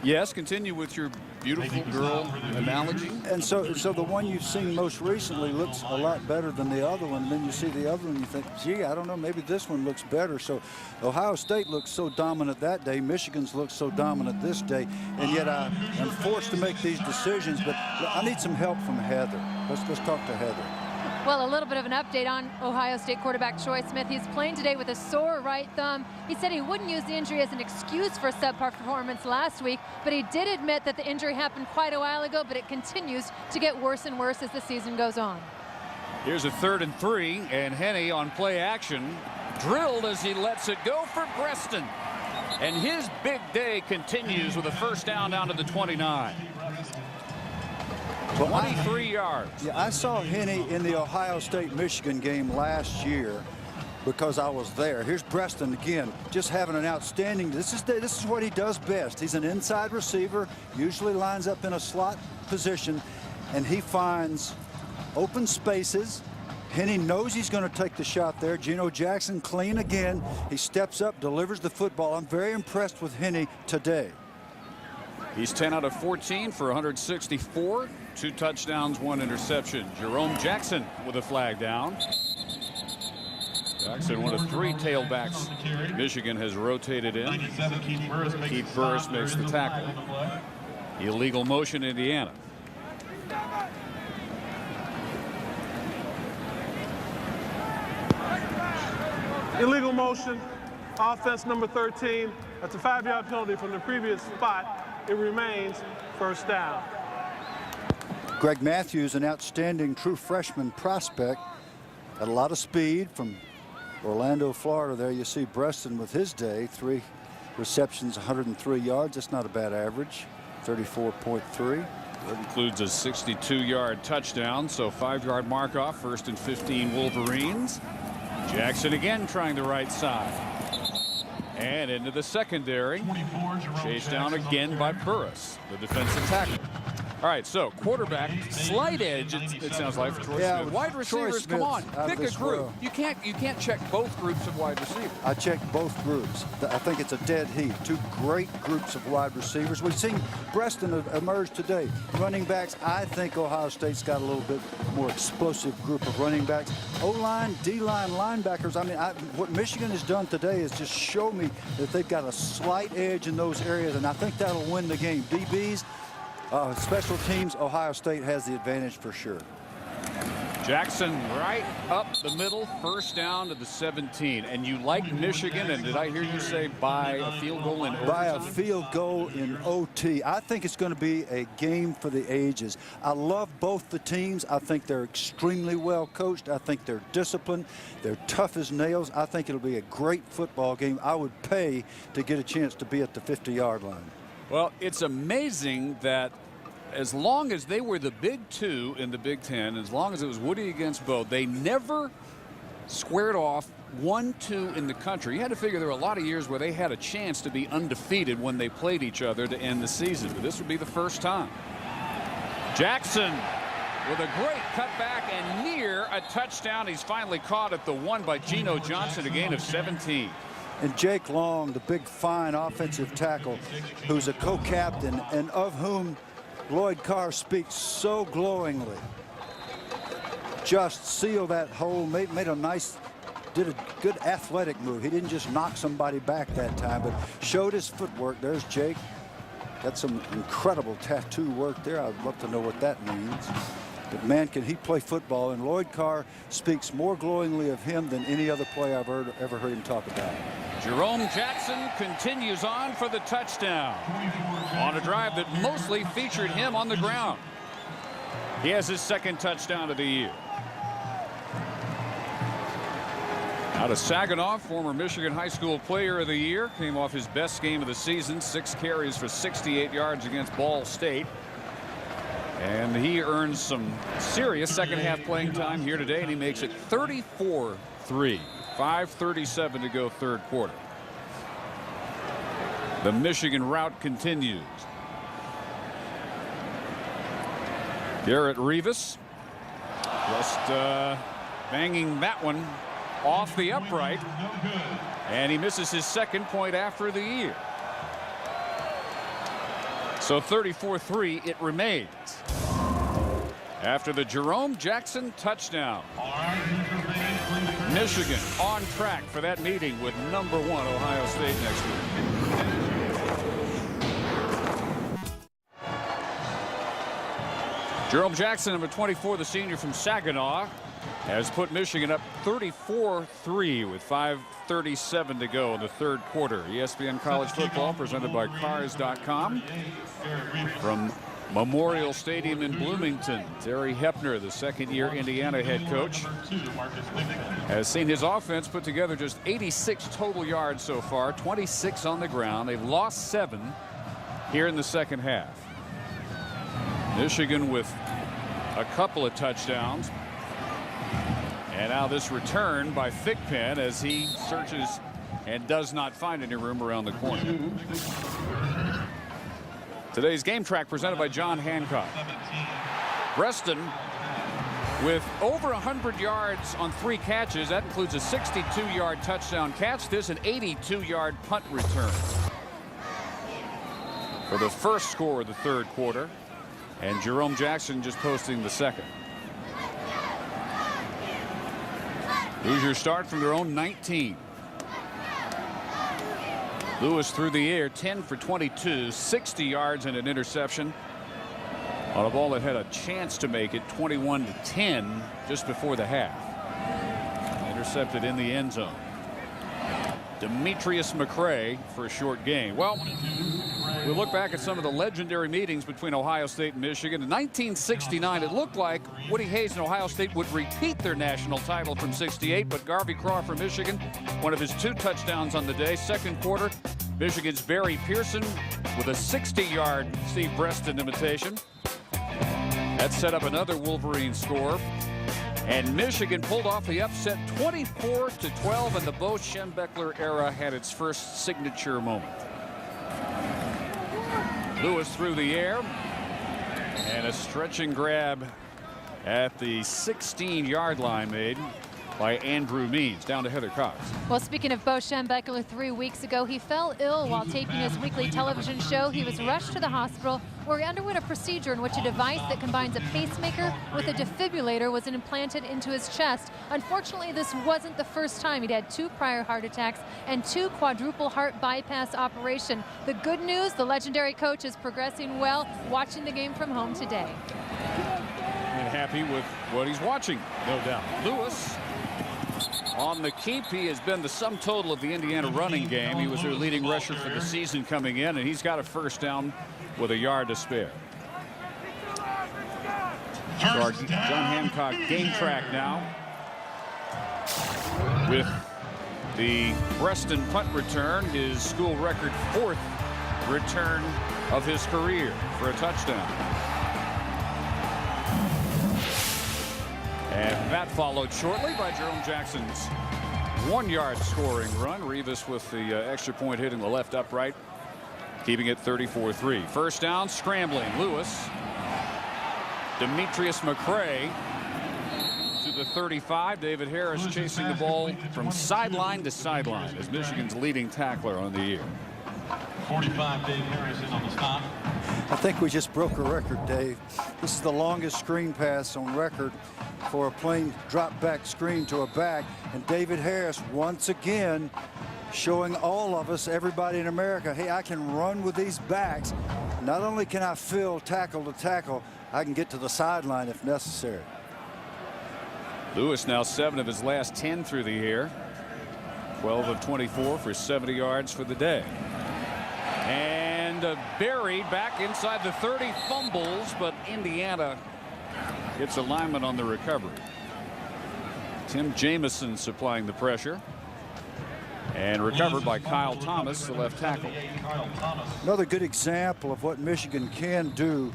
Yes, continue with your beautiful girl analogy. And so the one you've seen most recently looks a lot better than the other one. And then you see the other one, you think, gee, I don't know, maybe this one looks better. So Ohio State looked so dominant that day. Michigan's looked so dominant this day. And yet I am forced to make these decisions. But I need some help from Heather. Let's talk to Heather. Well, a little bit of an update on Ohio State quarterback Troy Smith. He's playing today with a sore right thumb. He said he wouldn't use the injury as an excuse for a subpar performance last week, but he did admit that the injury happened quite a while ago, but it continues to get worse and worse as the season goes on. Here's a 3rd and 3, and Henne on play action, drilled as he lets it go for Breaston. And his big day continues with a first down to the 29. 23 yards. Yeah, I saw Henne in the Ohio State-Michigan game last year because I was there. Here's Breaston again, just having an outstanding. This is what he does best. He's an inside receiver, usually lines up in a slot position, and he finds open spaces. Henne knows he's going to take the shot there. Geno Jackson clean again. He steps up, delivers the football. I'm very impressed with Henne today. He's 10 out of 14 for 164, 2 touchdowns, 1 interception. Jerome Jackson with a flag down. Jackson, one of 3 tailbacks Michigan has rotated in. Keith Burris makes the tackle. Illegal motion, Indiana. Illegal motion, offense number 13. That's a 5-yard penalty from the previous spot. It remains first down. Greg Matthews, an outstanding true freshman prospect. Had a lot of speed from Orlando, Florida. There you see Breaston with his day. 3 receptions, 103 yards. That's not a bad average. 34.3. That includes a 62-yard touchdown, so 5-yard mark off, 1st and 15 Wolverines. Jackson again trying the right side. And into the secondary. Chased down again by Burris, the defensive tackle. All right, so quarterback, slight edge, it sounds like, for Troy Smith. Wide receivers, come on, pick a group. You can't check both groups of wide receivers. I checked both groups. I think it's a dead heat. Two great groups of wide receivers. We've seen Preston emerge today. Running backs, I think Ohio State's got a little bit more explosive group of running backs. O-line, D-line, linebackers. I mean, what Michigan has done today is just show me that they've got a slight edge in those areas, and I think that'll win the game. DBs, special teams, Ohio State has the advantage for sure. Jackson right up the middle, 1st down to the 17. And you like Michigan, and did I hear you say by a field goal in overtime? By a field goal in OT. I think it's going to be a game for the ages. I love both the teams. I think they're extremely well coached. I think they're disciplined. They're tough as nails. I think it'll be a great football game. I would pay to get a chance to be at the 50-yard line. Well, it's amazing that as long as they were the Big Two in the Big Ten, as long as it was Woody against Bo, they never squared off 1-2 in the country. You had to figure there were a lot of years where they had a chance to be undefeated when they played each other to end the season, but this would be the first time. Jackson with a great cutback and near a touchdown. He's finally caught at the 1 by Geno Johnson, a gain of 17. And Jake Long, the big, fine offensive tackle, who's a co-captain and of whom Lloyd Carr speaks so glowingly. Just sealed that hole, made a nice, did a good athletic move. He didn't just knock somebody back that time, but showed his footwork. There's Jake. Got some incredible tattoo work there. I'd love to know what that means. But man, can he play football? And Lloyd Carr speaks more glowingly of him than any other player I've ever heard him talk about. Jerome Jackson continues on for the touchdown on a drive that mostly featured him on the ground. He has his 2nd touchdown of the year. Out of Saginaw, former Michigan High School Player of the Year, came off his best game of the season, 6 carries for 68 yards against Ball State. And he earns some serious second-half playing time here today, and he makes it 34-3. 5:37 to go, 3rd quarter. The Michigan rout continues. Garrett Rivas just banging that one off the upright, and he misses his 2nd point after the year. So 34-3 it remains after the Jerome Jackson touchdown. Michigan on track for that meeting with #1 Ohio State next week. Jerome Jackson, number 24, the senior from Saginaw, has put Michigan up 34-3 with 5:37 to go in the 3rd quarter. ESPN College Football presented by Cars.com from Memorial Stadium in Bloomington. Terry Hepner, the 2nd-year Indiana head coach, has seen his offense put together just 86 total yards so far, 26 on the ground. They've lost 7 here in the 2nd half. Michigan with a couple of touchdowns. And now this return by Thigpen as he searches and does not find any room around the corner. Today's game track presented by John Hancock. Preston with over 100 yards on 3 catches. That includes a 62-yard touchdown catch. This an 82-yard punt return for the first score of the 3rd quarter. And Jerome Jackson just posting the 2nd. Hoosiers start from their own 19. Lewis through the air, 10 for 22, 60 yards and an interception on a ball that had a chance to make it 21-10 just before the half. Intercepted in the end zone. Demetrius McCray for a short gain. Well, we look back at some of the legendary meetings between Ohio State and Michigan. In 1969, it looked like Woody Hayes and Ohio State would repeat their national title from '68, but Garvey Craw from Michigan, one of his 2 touchdowns on the day. 2nd quarter, Michigan's Barry Pearson with a 60-yard Steve Breaston imitation. That set up another Wolverine score. And Michigan pulled off the upset 24-12, and the Bo Schembechler era had its first signature moment. Lewis through the air, and a stretching grab at the 16-yard line made by Andrew Means, down to Heather Cox. Well, speaking of Bo Schembechler, 3 weeks ago, he fell ill while taping his weekly television show. He was rushed to the hospital where he underwent a procedure in which a device that combines a pacemaker with a defibrillator was implanted into his chest. Unfortunately, this wasn't the first time. He'd had 2 prior heart attacks and 2 quadruple heart bypass operation. The good news, the legendary coach is progressing well, watching the game from home today. And happy with what he's watching, no doubt. Lewis on the keep. He has been the sum total of the Indiana running game. He was their leading rusher for the season coming in, and he's got a first down with a yard to spare. So our John Hancock game track now with the Breaston punt return, his school record 4th return of his career for a touchdown. And that followed shortly by Jerome Jackson's 1-yard scoring run. Rivas with the extra point hitting the left upright, keeping it 34-3. First down, scrambling. Lewis. Demetrius McCray to the 35. David Harris chasing the ball from sideline to sideline as Michigan's leading tackler on the year. 45, Dave Harris in on the stop. I think we just broke a record, Dave. This is the longest screen pass on record for a plain drop back screen to a back, and David Harris once again showing all of us, everybody in America, hey, I can run with these backs. Not only can I fill tackle to tackle, I can get to the sideline if necessary. Lewis now 7 of his last 10 through the air. 12 of 24 for 70 yards for the day. And Barry back inside the 30, fumbles, but Indiana gets a lineman on the recovery. Tim Jamison supplying the pressure. And recovered by Kyle Thomas, the left tackle. Another good example of what Michigan can do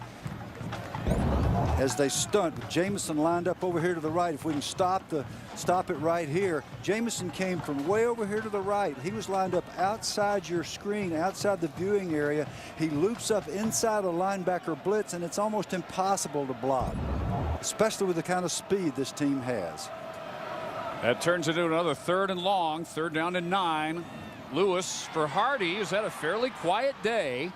as they stunt. Jamison lined up over here to the right. If we can stop it right here. Jamison came from way over here to the right. He was lined up outside your screen, outside the viewing area. He loops up inside a linebacker blitz, and it's almost impossible to block, especially with the kind of speed this team has. That turns into another 3rd and long, 3rd down and 9. Lewis for Hardy has had a fairly quiet day.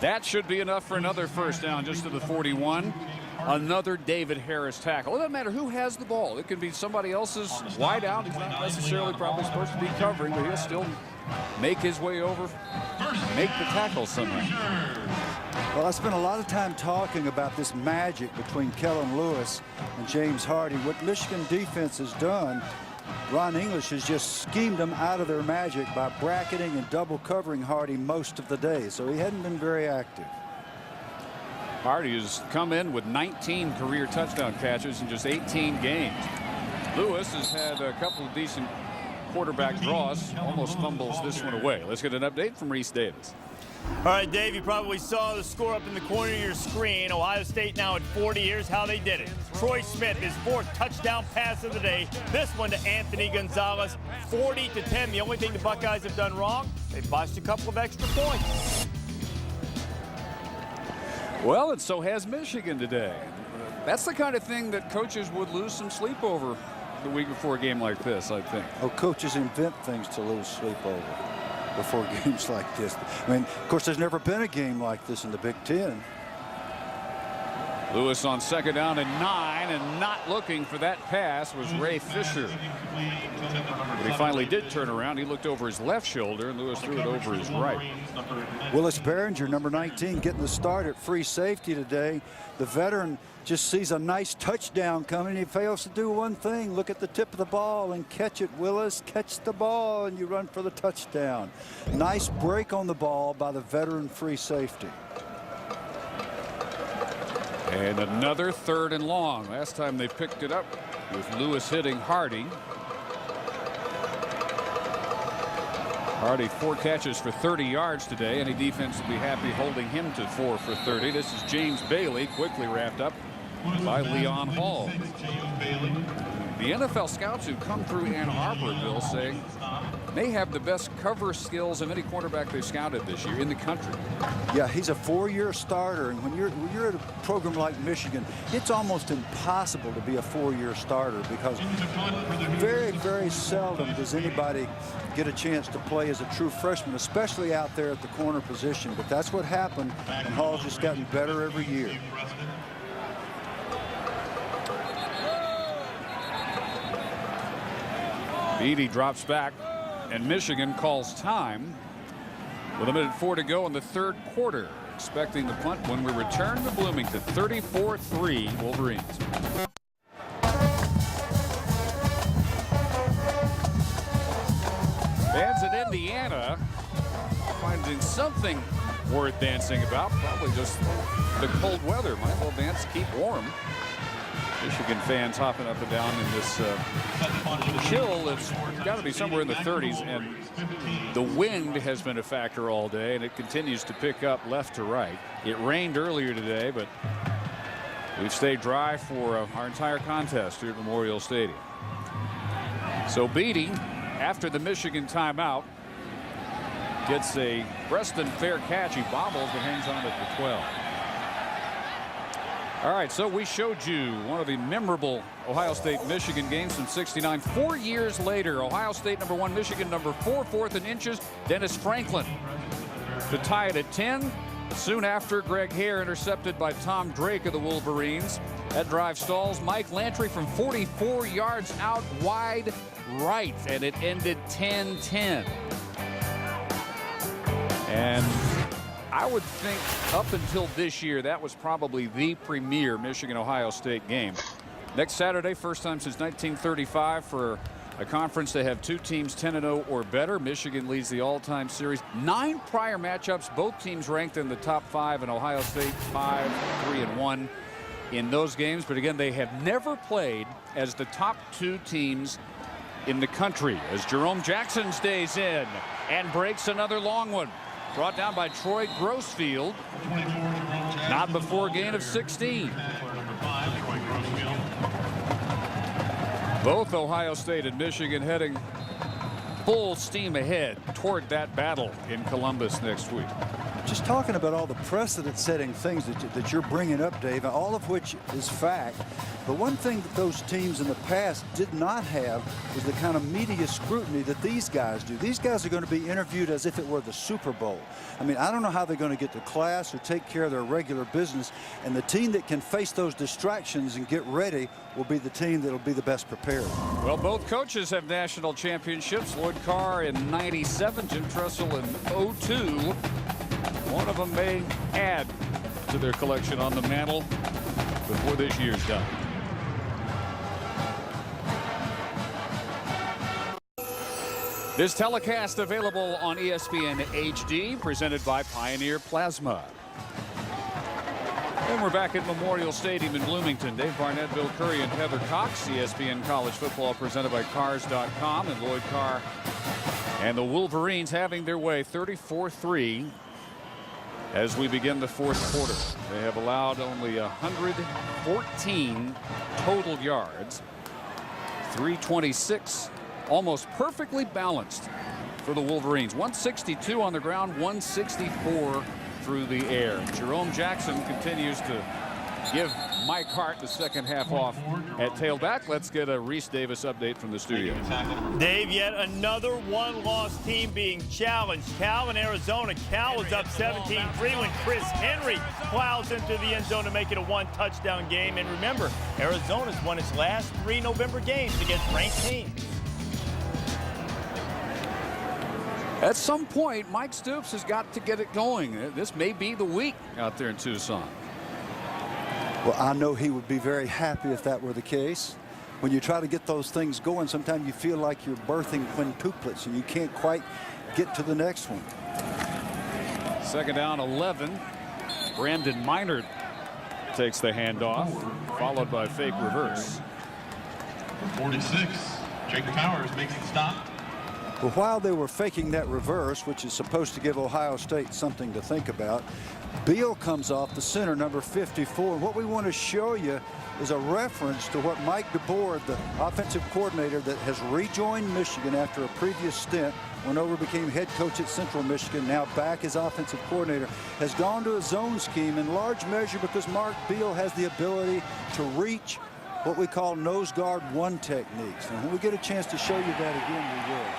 That should be enough for another first down just to the 41. Another David Harris tackle. It doesn't matter who has the ball. It could be somebody else's wide out. He's not necessarily probably supposed to be covering, but he'll still make his way over, make the tackle somehow. Well, I spent a lot of time talking about this magic between Kellen Lewis and James Hardy. What Michigan defense has done, Ron English has just schemed them out of their magic by bracketing and double covering Hardy most of the day. So he hadn't been very active. Hardy has come in with 19 career touchdown catches in just 18 games. Lewis has had a couple of decent quarterback draws, almost fumbles this one away. Let's get an update from Reese Davis. All right, Dave, you probably saw the score up in the corner of your screen. Ohio State now at 40. Here's how they did it. Troy Smith, his 4th touchdown pass of the day. This one to Anthony Gonzalez, 40-10. The only thing the Buckeyes have done wrong, they botched a couple of extra points. Well, and so has Michigan today. That's the kind of thing that coaches would lose some sleep over the week before a game like this, I think. Oh, coaches invent things to lose sleep over before games like this. I mean, of course, there's never been a game like this in the Big Ten. Lewis on 2nd down and 9, and not looking for that pass was Ray Fisher. But he finally did turn around. He looked over his left shoulder, and Lewis threw it over his right. Willis Behringer, number 19, getting the start at free safety today. The veteran just sees a nice touchdown coming. He fails to do one thing. Look at the tip of the ball and catch it, Willis. Catch the ball, and you run for the touchdown. Nice break on the ball by the veteran free safety. And another 3rd and long. Last time they picked it up with Lewis hitting Hardy. Already 4 catches for 30 yards today. Any defense will be happy holding him to 4 for 30. This is James Bailey, quickly wrapped up by Leon Hall. The NFL scouts who come through Ann Arbor, Bill, say they have the best cover skills of any quarterback they've scouted this year in the country. Yeah, he's a 4-year starter, and when you're at a program like Michigan, it's almost impossible to be a 4-year starter because very, very seldom does anybody get a chance to play as a true freshman, especially out there at the corner position. But that's what happened, and Hall's just gotten better every year. Beatty drops back, and Michigan calls time with 1:04 to go in the 3rd quarter. Expecting the punt when we return to Bloomington. 34-3 Wolverines. Fans in Indiana finding something worth dancing about. Probably just the cold weather. Might as well dance to keep warm. Michigan fans hopping up and down in this chill. It's got to be somewhere in the 30s, and the wind has been a factor all day, and it continues to pick up left to right. It rained earlier today, but we've stayed dry for our entire contest here at Memorial Stadium. So Beatty, after the Michigan timeout, gets a breast and fair catch. He bobbles but hangs on at the 12. All right, so we showed you one of the memorable Ohio State-Michigan games from '69. 4 years later, Ohio State #1, Michigan #4, 4th in inches. Dennis Franklin to tie it at 10. Soon after, Greg Hare intercepted by Tom Drake of the Wolverines. That drive stalls. Mike Lantry from 44 yards out wide right, and it ended 10-10. And I would think up until this year, that was probably the premier Michigan-Ohio State game. Next Saturday, first time since 1935 for a conference to have 2 teams 10-0 or better. Michigan leads the all-time series. 9 prior matchups, both teams ranked in the top 5, and Ohio State 5-3-1 in those games. But again, they have never played as the top 2 teams in the country, as Jerome Jackson stays in and breaks another long one. Brought down by Troy Grossfield. Not before a gain of 16. Both Ohio State and Michigan heading full steam ahead toward that battle in Columbus next week. Just talking about all the precedent-setting things that you're bringing up, Dave, all of which is fact. But one thing that those teams in the past did not have was the kind of media scrutiny that these guys do. These guys are going to be interviewed as if it were the Super Bowl. I mean, I don't know how they're going to get to class or take care of their regular business. And the team that can face those distractions and get ready will be the team that will be the best prepared. Well, both coaches have national championships. Lloyd Carr in '97, Jim Tressel in '02. One of them may add to their collection on the mantle before this year's done. This telecast available on ESPN HD, presented by Pioneer Plasma. And we're back at Memorial Stadium in Bloomington. Dave Barnett, Bill Curry, and Heather Cox. ESPN College Football presented by Cars.com, and Lloyd Carr and the Wolverines having their way 34-3 as we begin the 4th quarter. They have allowed only 114 total yards. 326, almost perfectly balanced for the Wolverines. 162 on the ground, 164 through the air. Jerome Jackson continues to give Mike Hart the second half off at tailback. Let's get a Reese Davis update from the studio. Dave, yet another one-loss team being challenged. Cal in Arizona. Cal was up 17-3 when Chris Henry plows into the end zone to make it a 1-touchdown game. And remember, Arizona's won its last 3 November games against ranked teams. At some point, Mike Stoops has got to get it going. This may be the week out there in Tucson. Well, I know he would be very happy if that were the case. When you try to get those things going, sometimes you feel like you're birthing quintuplets and you can't quite get to the next one. 2nd down, 11. Brandon Minard takes the handoff, followed by fake reverse. 46. Jake Powers makes the stop. But while they were faking that reverse, which is supposed to give Ohio State something to think about, Beal comes off the center, number 54. And what we want to show you is a reference to what Mike DeBoer, the offensive coordinator that has rejoined Michigan after a previous stint, went over, became head coach at Central Michigan, now back as offensive coordinator, has gone to a zone scheme in large measure because Mark Beal has the ability to reach what we call nose guard one techniques. And when we get a chance to show you that again, we will.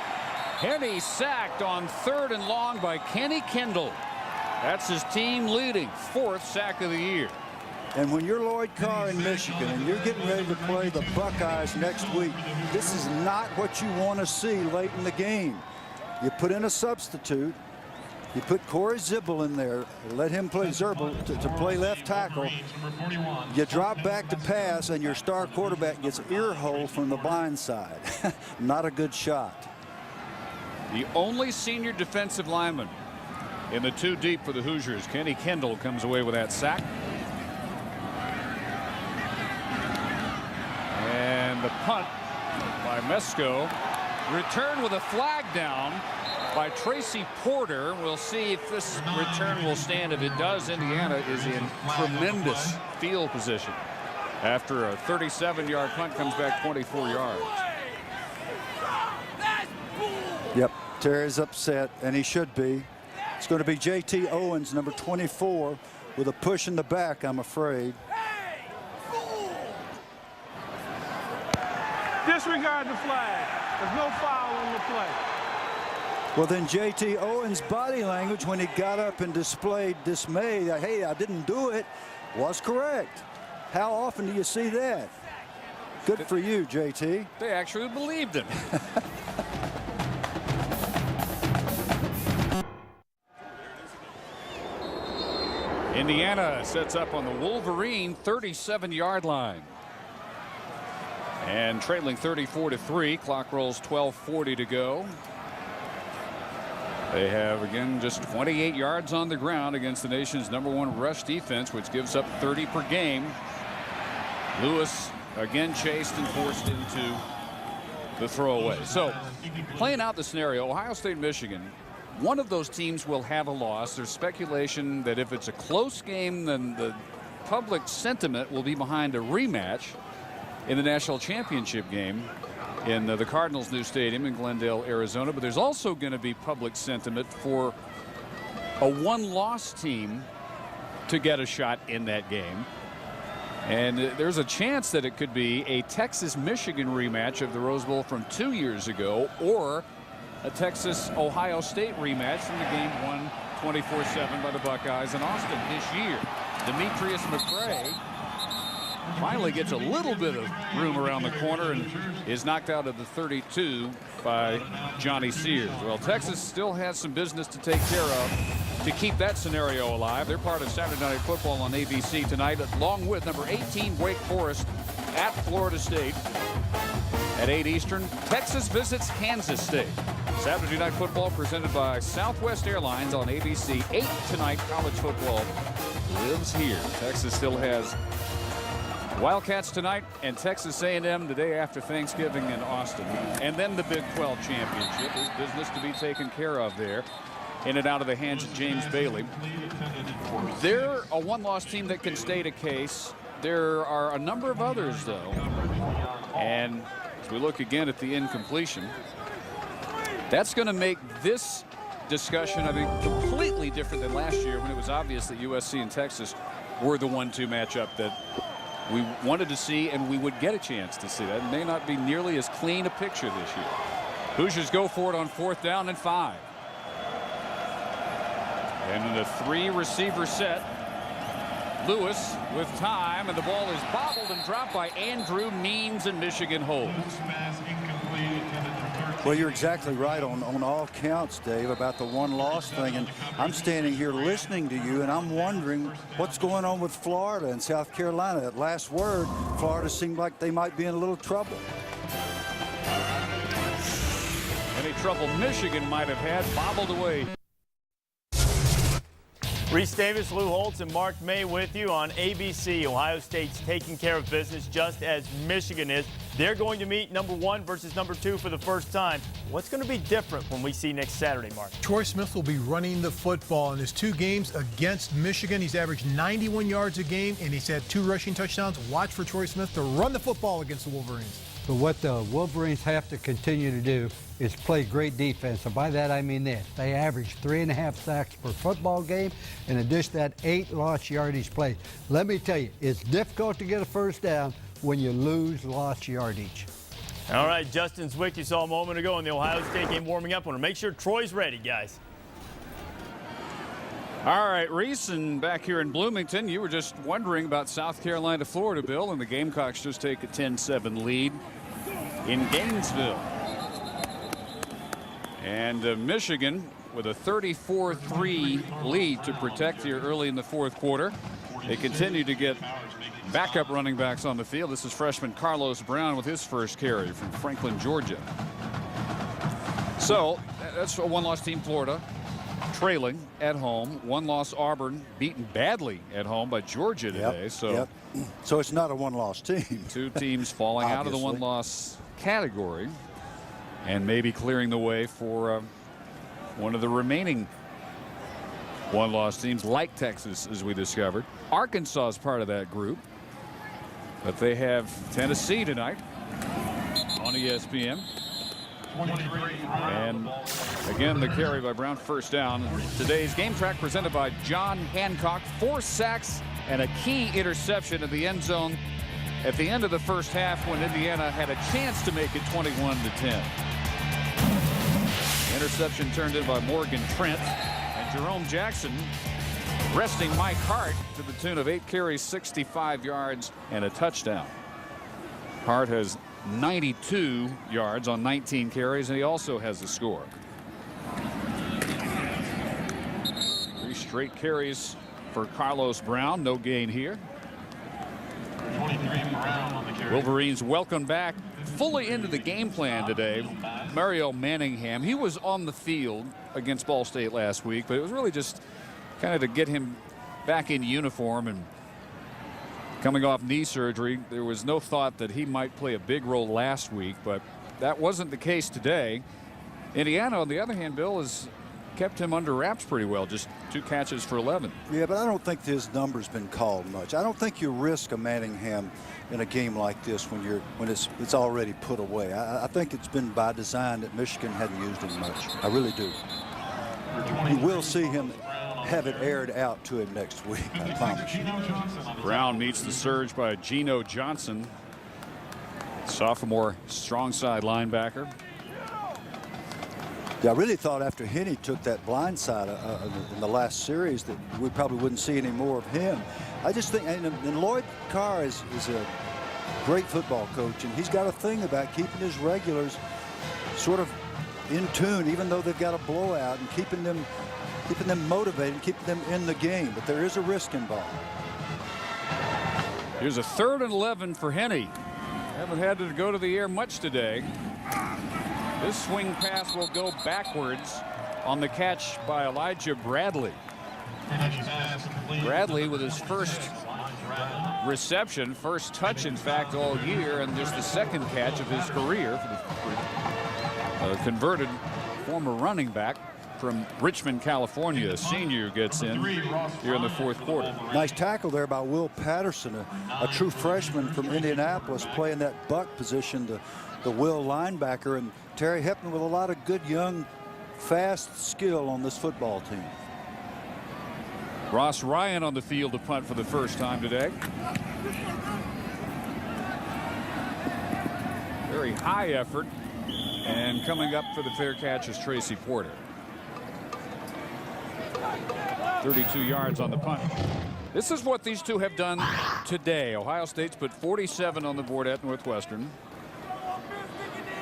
Henney sacked on 3rd and long by Kenny Kendall. That's his team leading 4th sack of the year. And when you're Lloyd Carr in Michigan and you're getting ready to play the Buckeyes next week, this is not what you want to see late in the game. You put in a substitute. You put Corey Zibble in there, let him play Zerbel to play left tackle. You drop back to pass, and your star quarterback gets ear hole from the blind side. Not a good shot. The only senior defensive lineman in the 2 deep for the Hoosiers. Kenny Kendall comes away with that sack. And the punt by Mesko. Return with a flag down by Tracy Porter. We'll see if this return will stand. If it does, Indiana is in tremendous field position. After a 37-yard punt, comes back 24 yards. Yep, Terry's upset, and he should be. It's going to be J.T. Owens, number 24, with a push in the back, I'm afraid. Disregard the flag. There's no foul on the play. Well, then J.T. Owens' body language when he got up and displayed dismay, that, hey, I didn't do it, was correct. How often do you see that? Good for you, J.T. They actually believed him. Indiana sets up on the Wolverine 37-yard line. And trailing 34-3. Clock rolls 12:40 to go. They have, again, just 28 yards on the ground against the nation's #1 rush defense, which gives up 30 per game. Lewis again chased and forced into the throwaway. So playing out the scenario, Ohio State, Michigan, one of those teams will have a loss. There's speculation that if it's a close game, then the public sentiment will be behind a rematch in the national championship game in the Cardinals' new stadium in Glendale, Arizona. But there's also going to be public sentiment for a one-loss team to get a shot in that game. And there's a chance that it could be a Texas-Michigan rematch of the Rose Bowl from 2 years ago, or a Texas-Ohio State rematch from the game won 24-7 by the Buckeyes in Austin this year. Demetrius McRae finally gets a little bit of room around the corner and is knocked out of the 32 by Johnny Sears. Well, Texas still has some business to take care of to keep that scenario alive. They're part of Saturday Night Football on ABC tonight, along with number 18 Wake Forest at Florida State at 8 Eastern. Texas visits Kansas State. Saturday Night Football presented by Southwest Airlines on ABC. 8 tonight. College football lives here. Texas still has Wildcats tonight and Texas A&M the day after Thanksgiving in Austin. And then the Big 12 championship is business to be taken care of there. In and out of the hands of James Bailey. They're a one-loss team that can state a case. There are a number of others, though. And as we look again at the incompletion, that's going to make this discussion, I think, completely different than last year when it was obvious that USC and Texas were the 1-2 matchup that we wanted to see and we would get a chance to see. That may not be nearly as clean a picture this year. Hoosiers go for it on 4th down and 5. And in the 3-receiver set, Lewis with time, and the ball is bobbled and dropped by Andrew Means, and Michigan holds. Well, you're exactly right on all counts, Dave, about the one-loss thing. And I'm standing here listening to you, and I'm wondering what's going on with Florida and South Carolina. At last word, Florida seemed like they might be in a little trouble. Any trouble Michigan might have had bobbled away. Reese Davis, Lou Holtz, and Mark May with you on ABC. Ohio State's taking care of business just as Michigan is. They're going to meet number 1 versus number 2 for the first time. What's going to be different when we see next Saturday, Mark? Troy Smith will be running the football in his 2 games against Michigan. He's averaged 91 yards a game, and he's had 2 rushing touchdowns. Watch for Troy Smith to run the football against the Wolverines. But what the Wolverines have to continue to do is play great defense. And by that I mean this. They average 3.5 sacks per football game. In addition to that, 8 lost yardage plays. Let me tell you, it's difficult to get a first down when you lose lost yardage. All right, Justin Zwick, you saw a moment ago in the Ohio State game warming up. I want to make sure Troy's ready, guys. All right, Reese, and back here in Bloomington, you were just wondering about South Carolina, Florida, Bill, and the Gamecocks just take a 10-7 lead in Gainesville. And Michigan with a 34-3 lead to protect here early in the 4th quarter. They continue to get backup running backs on the field. This is freshman Carlos Brown with his first carry from Franklin, Georgia. So that's a 1-loss team, Florida, trailing at home. 1-loss Auburn, beaten badly at home by Georgia today. So it's not a 1-loss team. 2 teams falling out of the 1-loss category and maybe clearing the way for one of the remaining 1-loss teams, like Texas, as we discovered. Arkansas is part of that group, but they have Tennessee tonight on ESPN. And again, the carry by Brown, first down. Today's Game Track presented by John Hancock. 4 sacks and a key interception in the end zone at the end of the first half when Indiana had a chance to make it 21-10. Interception turned in by Morgan Trent, and Jerome Jackson resting Mike Hart to the tune of 8 carries, 65 yards, and a touchdown. Hart has 92 yards on 19 carries, and he also has a score. 3 straight carries for Carlos Brown. No gain here. 23 Brown on the carry. Wolverines welcome back fully into the game plan today Mario Manningham. He was on the field against Ball State last week, but it was really just kind of to get him back in uniform and coming off knee surgery. There was no thought that he might play a big role last week, but that wasn't the case today. Indiana, on the other hand, Bill, has kept him under wraps pretty well. Just 2 catches for 11. Yeah, but I don't think his number's been called much. I don't think you risk a Manningham in a game like this when it's already put away. I think it's been by design that Michigan hadn't used him much. I really do. You will see him have it aired out to him next week, I promise you. Brown meets the surge by Geno Johnson, sophomore strong side linebacker. Yeah, I really thought after Henne took that blind side in the last series that we probably wouldn't see any more of him. I just think, and Lloyd Carr is a great football coach, and he's got a thing about keeping his regulars sort of in tune, even though they've got a blowout, and keeping them motivated, keeping them in the game. But there is a risk involved. Here's a 3rd and 11 for Henne. Haven't had to go to the air much today. This swing pass will go backwards on the catch by Elijah Bradley. Bradley with his first reception, first touch, in fact, all year, and just the 2nd catch of his career for the converted former running back from Richmond, California. A senior gets in here in the 4th quarter. Nice tackle there by Will Patterson, a true freshman from Indianapolis, playing that buck position, the Will linebacker, and Terry Hepman with a lot of good young fast skill on this football team. Ross Ryan on the field to punt for the first time today. Very high effort, and coming up for the fair catch is Tracy Porter. 32 yards on the punt. This is what these two have done today. Ohio State's put 47 on the board at Northwestern.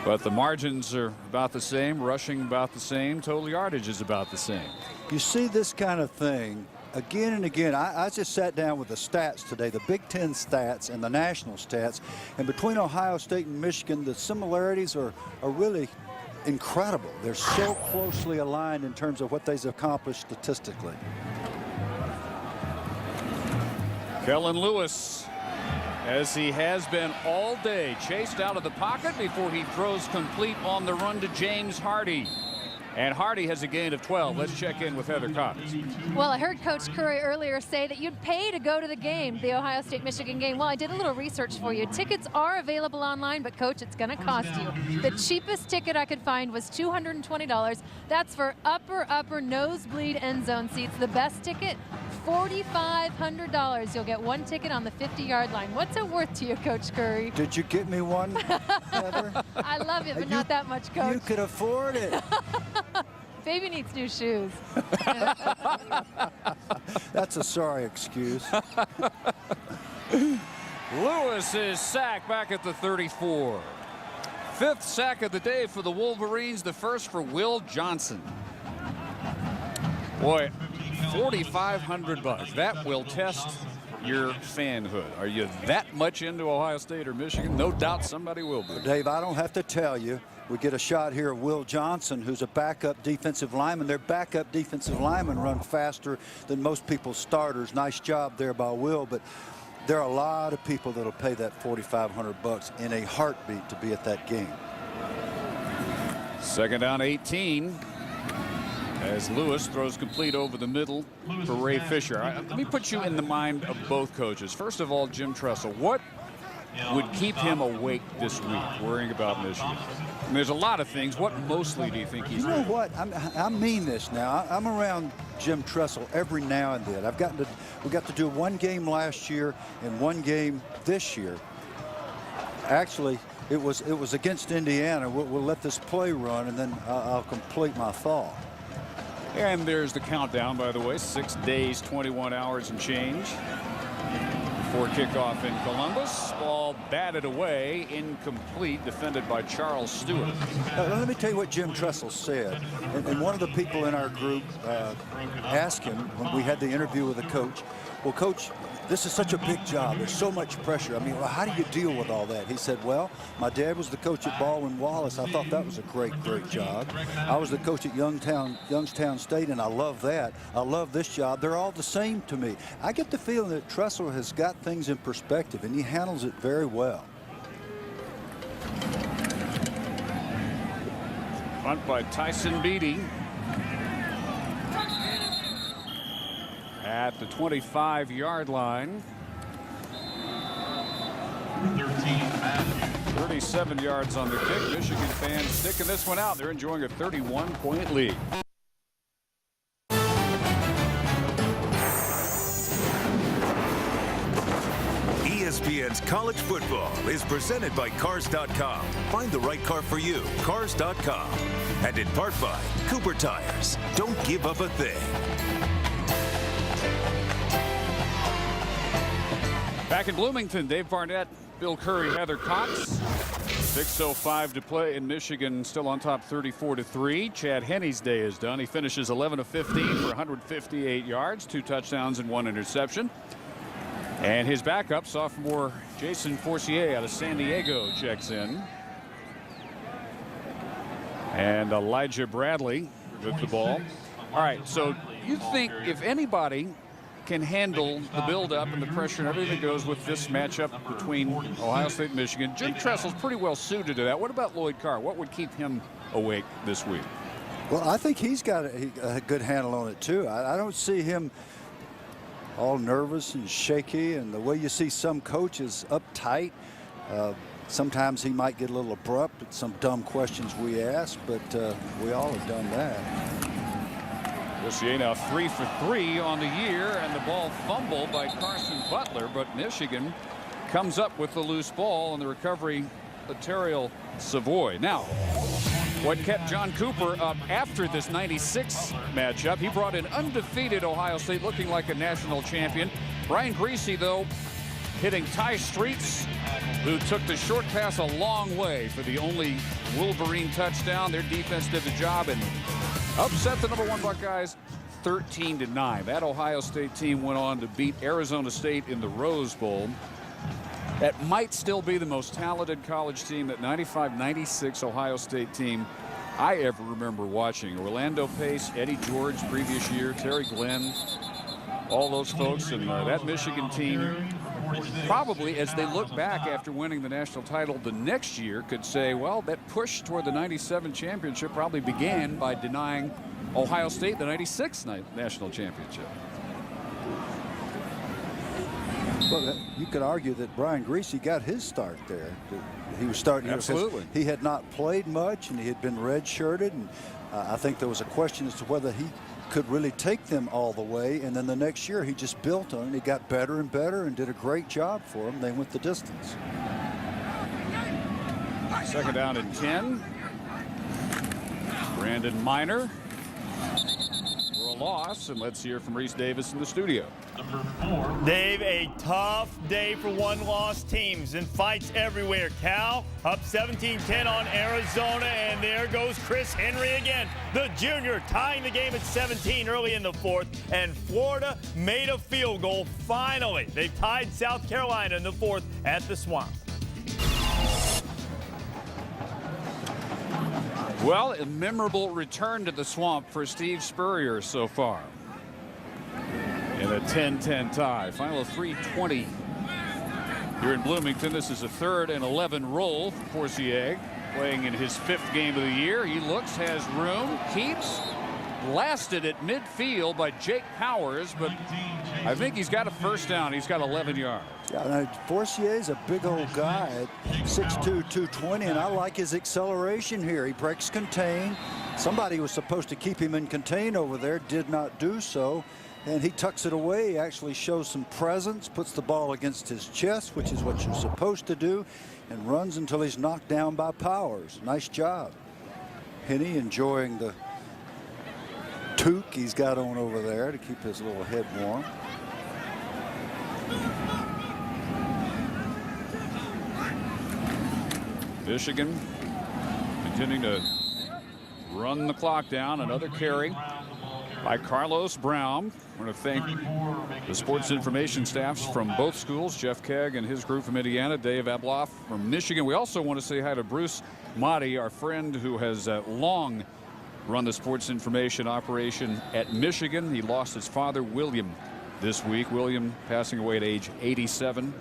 But the margins are about the same, rushing about the same, total yardage is about the same. You see this kind of thing again and again. I just sat down with the stats today, the Big Ten stats and the national stats. And between Ohio State and Michigan, the similarities are really incredible. They're so closely aligned in terms of what they've accomplished statistically. Kellen Lewis, as he has been all day, chased out of the pocket before he throws complete on the run to James Hardy. And Hardy has a gain of 12. Let's check in with Heather Cox. Well, I heard Coach Curry earlier say that you'd pay to go to the game, the Ohio State-Michigan game. Well, I did a little research for you. Tickets are available online, but Coach, it's going to cost you. The cheapest ticket I could find was $220. That's for upper nosebleed end zone seats. The best ticket, $4,500. You'll get one ticket on the 50-yard line. What's it worth to you, Coach Curry? Did you get me one, Heather? I love it, but not that much, Coach. You could afford it. Baby needs new shoes. That's a sorry excuse. Lewis is sacked back at the 34. 5th sack of the day for the Wolverines, the first for Will Johnson. Boy, $4,500. That will test your fanhood. Are you that much into Ohio State or Michigan? No doubt somebody will be. Dave, I don't have to tell you. We get a shot here of Will Johnson, who's a backup defensive lineman. Their backup defensive linemen run faster than most people's starters. Nice job there by Will, but there are a lot of people that'll pay that $4,500 in a heartbeat to be at that game. 2nd down 18. As Lewis throws complete over the middle for Ray Fisher. Let me put you in the mind of both coaches. First of all, Jim Tressel, what would keep him awake this week worrying about Michigan? I mean, there's a lot of things. What mostly do you think he's doing? You know what? I mean this now. I'm around Jim Tressel every now and then. We got to do one game last year and one game this year. Actually, it was against Indiana. We'll let this play run, and then I'll complete my thought. And there's the countdown, by the way. 6 days, 21 hours and change before kickoff in Columbus. Ball batted away, incomplete, defended by Charles Stewart. Let me tell you what Jim Tressel said. And one of the people in our group asked him when we had the interview with the coach, well, Coach, this is such a big job. There's so much pressure. I mean, well, how do you deal with all that? He said, well, my dad was the coach at Baldwin Wallace. I thought that was a great job. I was the coach at Youngstown State, and I love that. I love this job. They're all the same to me. I get the feeling that Tressel has got things in perspective, and he handles it very well. Punt by Tyson Beatty. At the 25-yard line. 37 yards on the kick. Michigan fans sticking this one out. They're enjoying a 31-point lead. ESPN's College Football is presented by Cars.com. Find the right car for you. Cars.com. And in part by Cooper Tires. Don't give up a thing. Back in Bloomington, Dave Barnett, Bill Curry, Heather Cox. 6:05 to play in Michigan, still on top 34-3. Chad Henney's day is done. He finishes 11 of 15 for 158 yards, 2 touchdowns and 1 interception. And his backup, sophomore Jason Forcier out of San Diego, checks in. And Elijah Bradley with the ball. All right, so you think if anybody can handle the build-up and the pressure and everything that goes with this matchup between Ohio State and Michigan, Jim Tressel's pretty well suited to that. What about Lloyd Carr? What would keep him awake this week? Well, I think he's got a good handle on it, too. I don't see him all nervous and shaky, and the way you see some coaches uptight. Sometimes he might get a little abrupt at some dumb questions we ask, but we all have done that. Forcier now 3 for 3 on the year, and the ball fumbled by Carson Butler, but Michigan comes up with the loose ball and the recovery, Laterial Savoy. Now, what kept John Cooper up after this 96 matchup, he brought in undefeated Ohio State looking like a national champion. Brian Griese, though, hitting Ty Streets, who took the short pass a long way for the only Wolverine touchdown. Their defense did the job and upset the #1 Buckeyes 13-9. That Ohio State team went on to beat Arizona State in the Rose Bowl. That might still be the most talented college team, that 95-96 Ohio State team I ever remember watching. Orlando Pace, Eddie George previous year, Terry Glenn. all those folks and that Michigan team probably, as they look back after winning the national title the next year, could say, well, that push toward the 97 championship probably began by denying Ohio State the 96 national championship. Well, you could argue that Brian Griese got his start there. He was starting. Absolutely. He had not played much, and he had been redshirted, and I think there was a question as to whether he could really take them all the way. And then the next year, he just built on it. He got better and better, and did a great job for them. They went the distance. Second down and 10. Brandon Minor for a loss, and let's hear from Reese Davis in the studio. Dave, a tough day for one-loss teams and fights everywhere. Cal up 17-10 on Arizona, and there goes Chris Henry again. The junior tying the game at 17 early in the fourth, and Florida made a field goal finally. They tied South Carolina in the fourth at the Swamp. Well, a memorable return to the Swamp for Steve Spurrier so far. In a 10-10 tie. Final 3:20 here in Bloomington. This is a 3rd and 11 roll for Forcier, playing in his 5th game of the year. He looks, has room, keeps, blasted at midfield by Jake Powers, but I think he's got a first down. He's got 11 yards. Yeah, Forcier's a big old guy at 6'2", 220, and I like his acceleration here. He breaks contain. Somebody was supposed to keep him in contain over there, did not do so. And he tucks it away. He actually shows some presence, puts the ball against his chest, which is what you're supposed to do, and runs until he's knocked down by Powers. Nice job. Henne enjoying the toque he's got on over there to keep his little head warm. Michigan continuing to run the clock down. Another carry by Carlos Brown. I want to thank the sports information staffs from both schools, Jeff Kegg and his group from Indiana, Dave Abloff from Michigan. We also want to say hi to Bruce Motti, our friend who has long run the sports information operation at Michigan. He lost his father, William, this week. William passing away at age 87.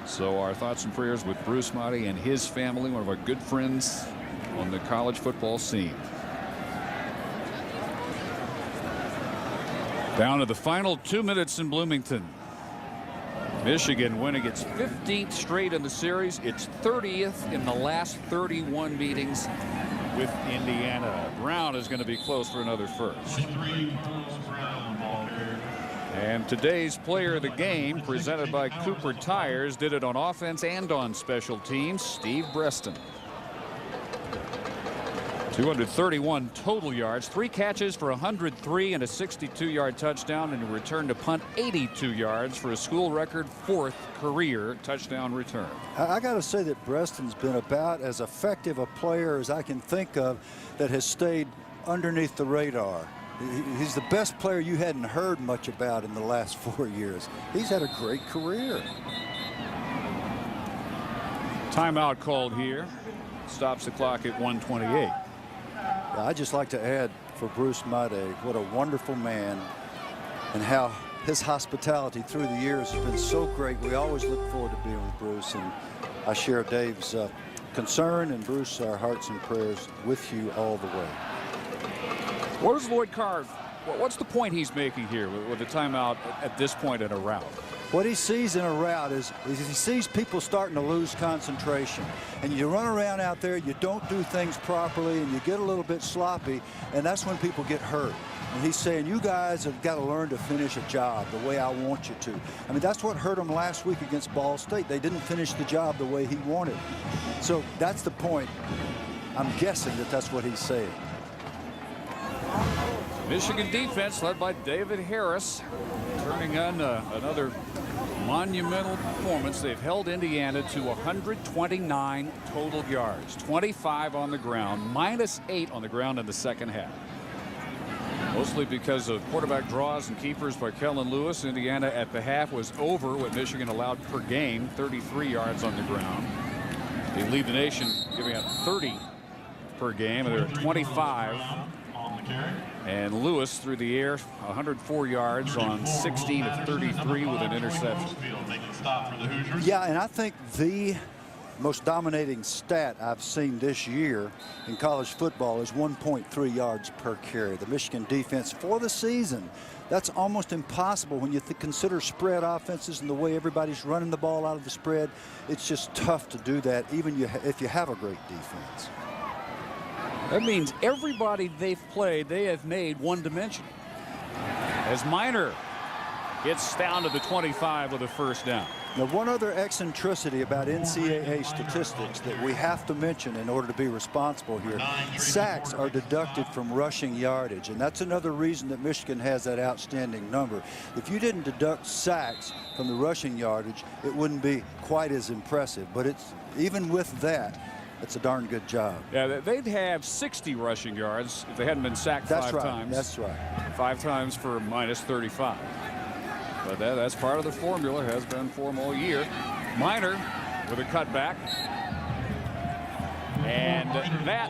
So our thoughts and prayers with Bruce Motti and his family, one of our good friends on the college football scene. Down to the final 2 minutes in Bloomington. Michigan winning its 15th straight in the series. Its 30th in the last 31 meetings with Indiana. Brown is going to be close for another first. And today's player of the game, presented by Cooper Tires, did it on offense and on special teams. Steve Breston. 231 total yards, 3 catches for 103 and a 62-yard touchdown, and a return to punt 82 yards for a school record 4th career touchdown return. I got to say that Breston's been about as effective a player as I can think of that has stayed underneath the radar. He's the best player you hadn't heard much about in the last 4 years. He's had a great career. Timeout called here. Stops the clock at 1:28. I'd just like to add for Bruce Motti, what a wonderful man, and how his hospitality through the years has been so great. We always look forward to being with Bruce, and I share Dave's concern, and Bruce, our hearts and prayers with you all the way. What is Lloyd Carr? What's the point he's making here with the timeout at this point in a route? What he sees in a route is he sees people starting to lose concentration. And you run around out there, you don't do things properly, and you get a little bit sloppy, and that's when people get hurt. And he's saying, you guys have got to learn to finish a job the way I want you to. I mean, that's what hurt him last week against Ball State. They didn't finish the job the way he wanted. So that's the point. I'm guessing that that's what he's saying. Michigan defense led by David Harris turning on another monumental performance. They've held Indiana to 129 total yards, 25 on the ground, -8 on the ground in the second half. Mostly because of quarterback draws and keepers by Kellen Lewis. Indiana at the half was over what Michigan allowed per game, 33 yards on the ground. They lead the nation giving up 30 per game, and they're at 25 And Lewis through the air, 104 yards on 16 of 33 with an interception. Yeah, and I think the most dominating stat I've seen this year in college football is 1.3 yards per carry. The Michigan defense for the season, that's almost impossible when you consider spread offenses and the way everybody's running the ball out of the spread. It's just tough to do that, even if you have a great defense. That means everybody they've played, they have made one-dimensional. As Minor gets down to the 25 with a first down. Now, one other eccentricity about NCAA statistics that we have to mention in order to be responsible here, sacks are deducted from rushing yardage, and that's another reason that Michigan has that outstanding number. If you didn't deduct sacks from the rushing yardage, it wouldn't be quite as impressive, but it's even with that, it's a darn good job. Yeah, they'd have 60 rushing yards if they hadn't been sacked five times. That's right. 5 times for minus 35. But that's part of the formula, has been for them all year. Minor with a cutback. And that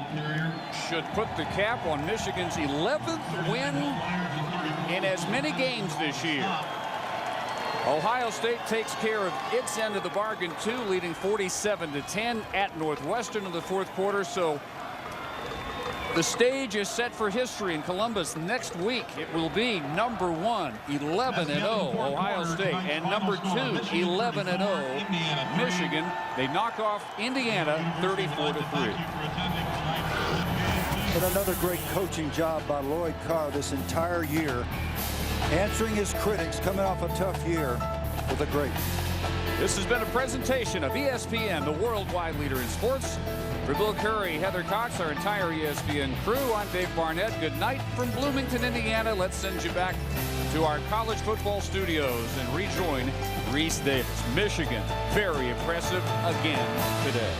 should put the cap on Michigan's 11th win in as many games this year. Ohio State takes care of its end of the bargain, too, leading 47-10 at Northwestern in the fourth quarter. So the stage is set for history in Columbus next week. It will be number 1, 11-0 Ohio State, and number 2, 11-0 Michigan. They knock off Indiana 34-3. And another great coaching job by Lloyd Carr this entire year, answering his critics, coming off a tough year with a great. This has been a presentation of ESPN, the worldwide leader in sports. For Bill Curry, Heather Cox, our entire ESPN crew, I'm Dave Barnett. Good night from Bloomington, Indiana. Let's send you back to our college football studios and rejoin Reese Davis. Michigan, very impressive again today.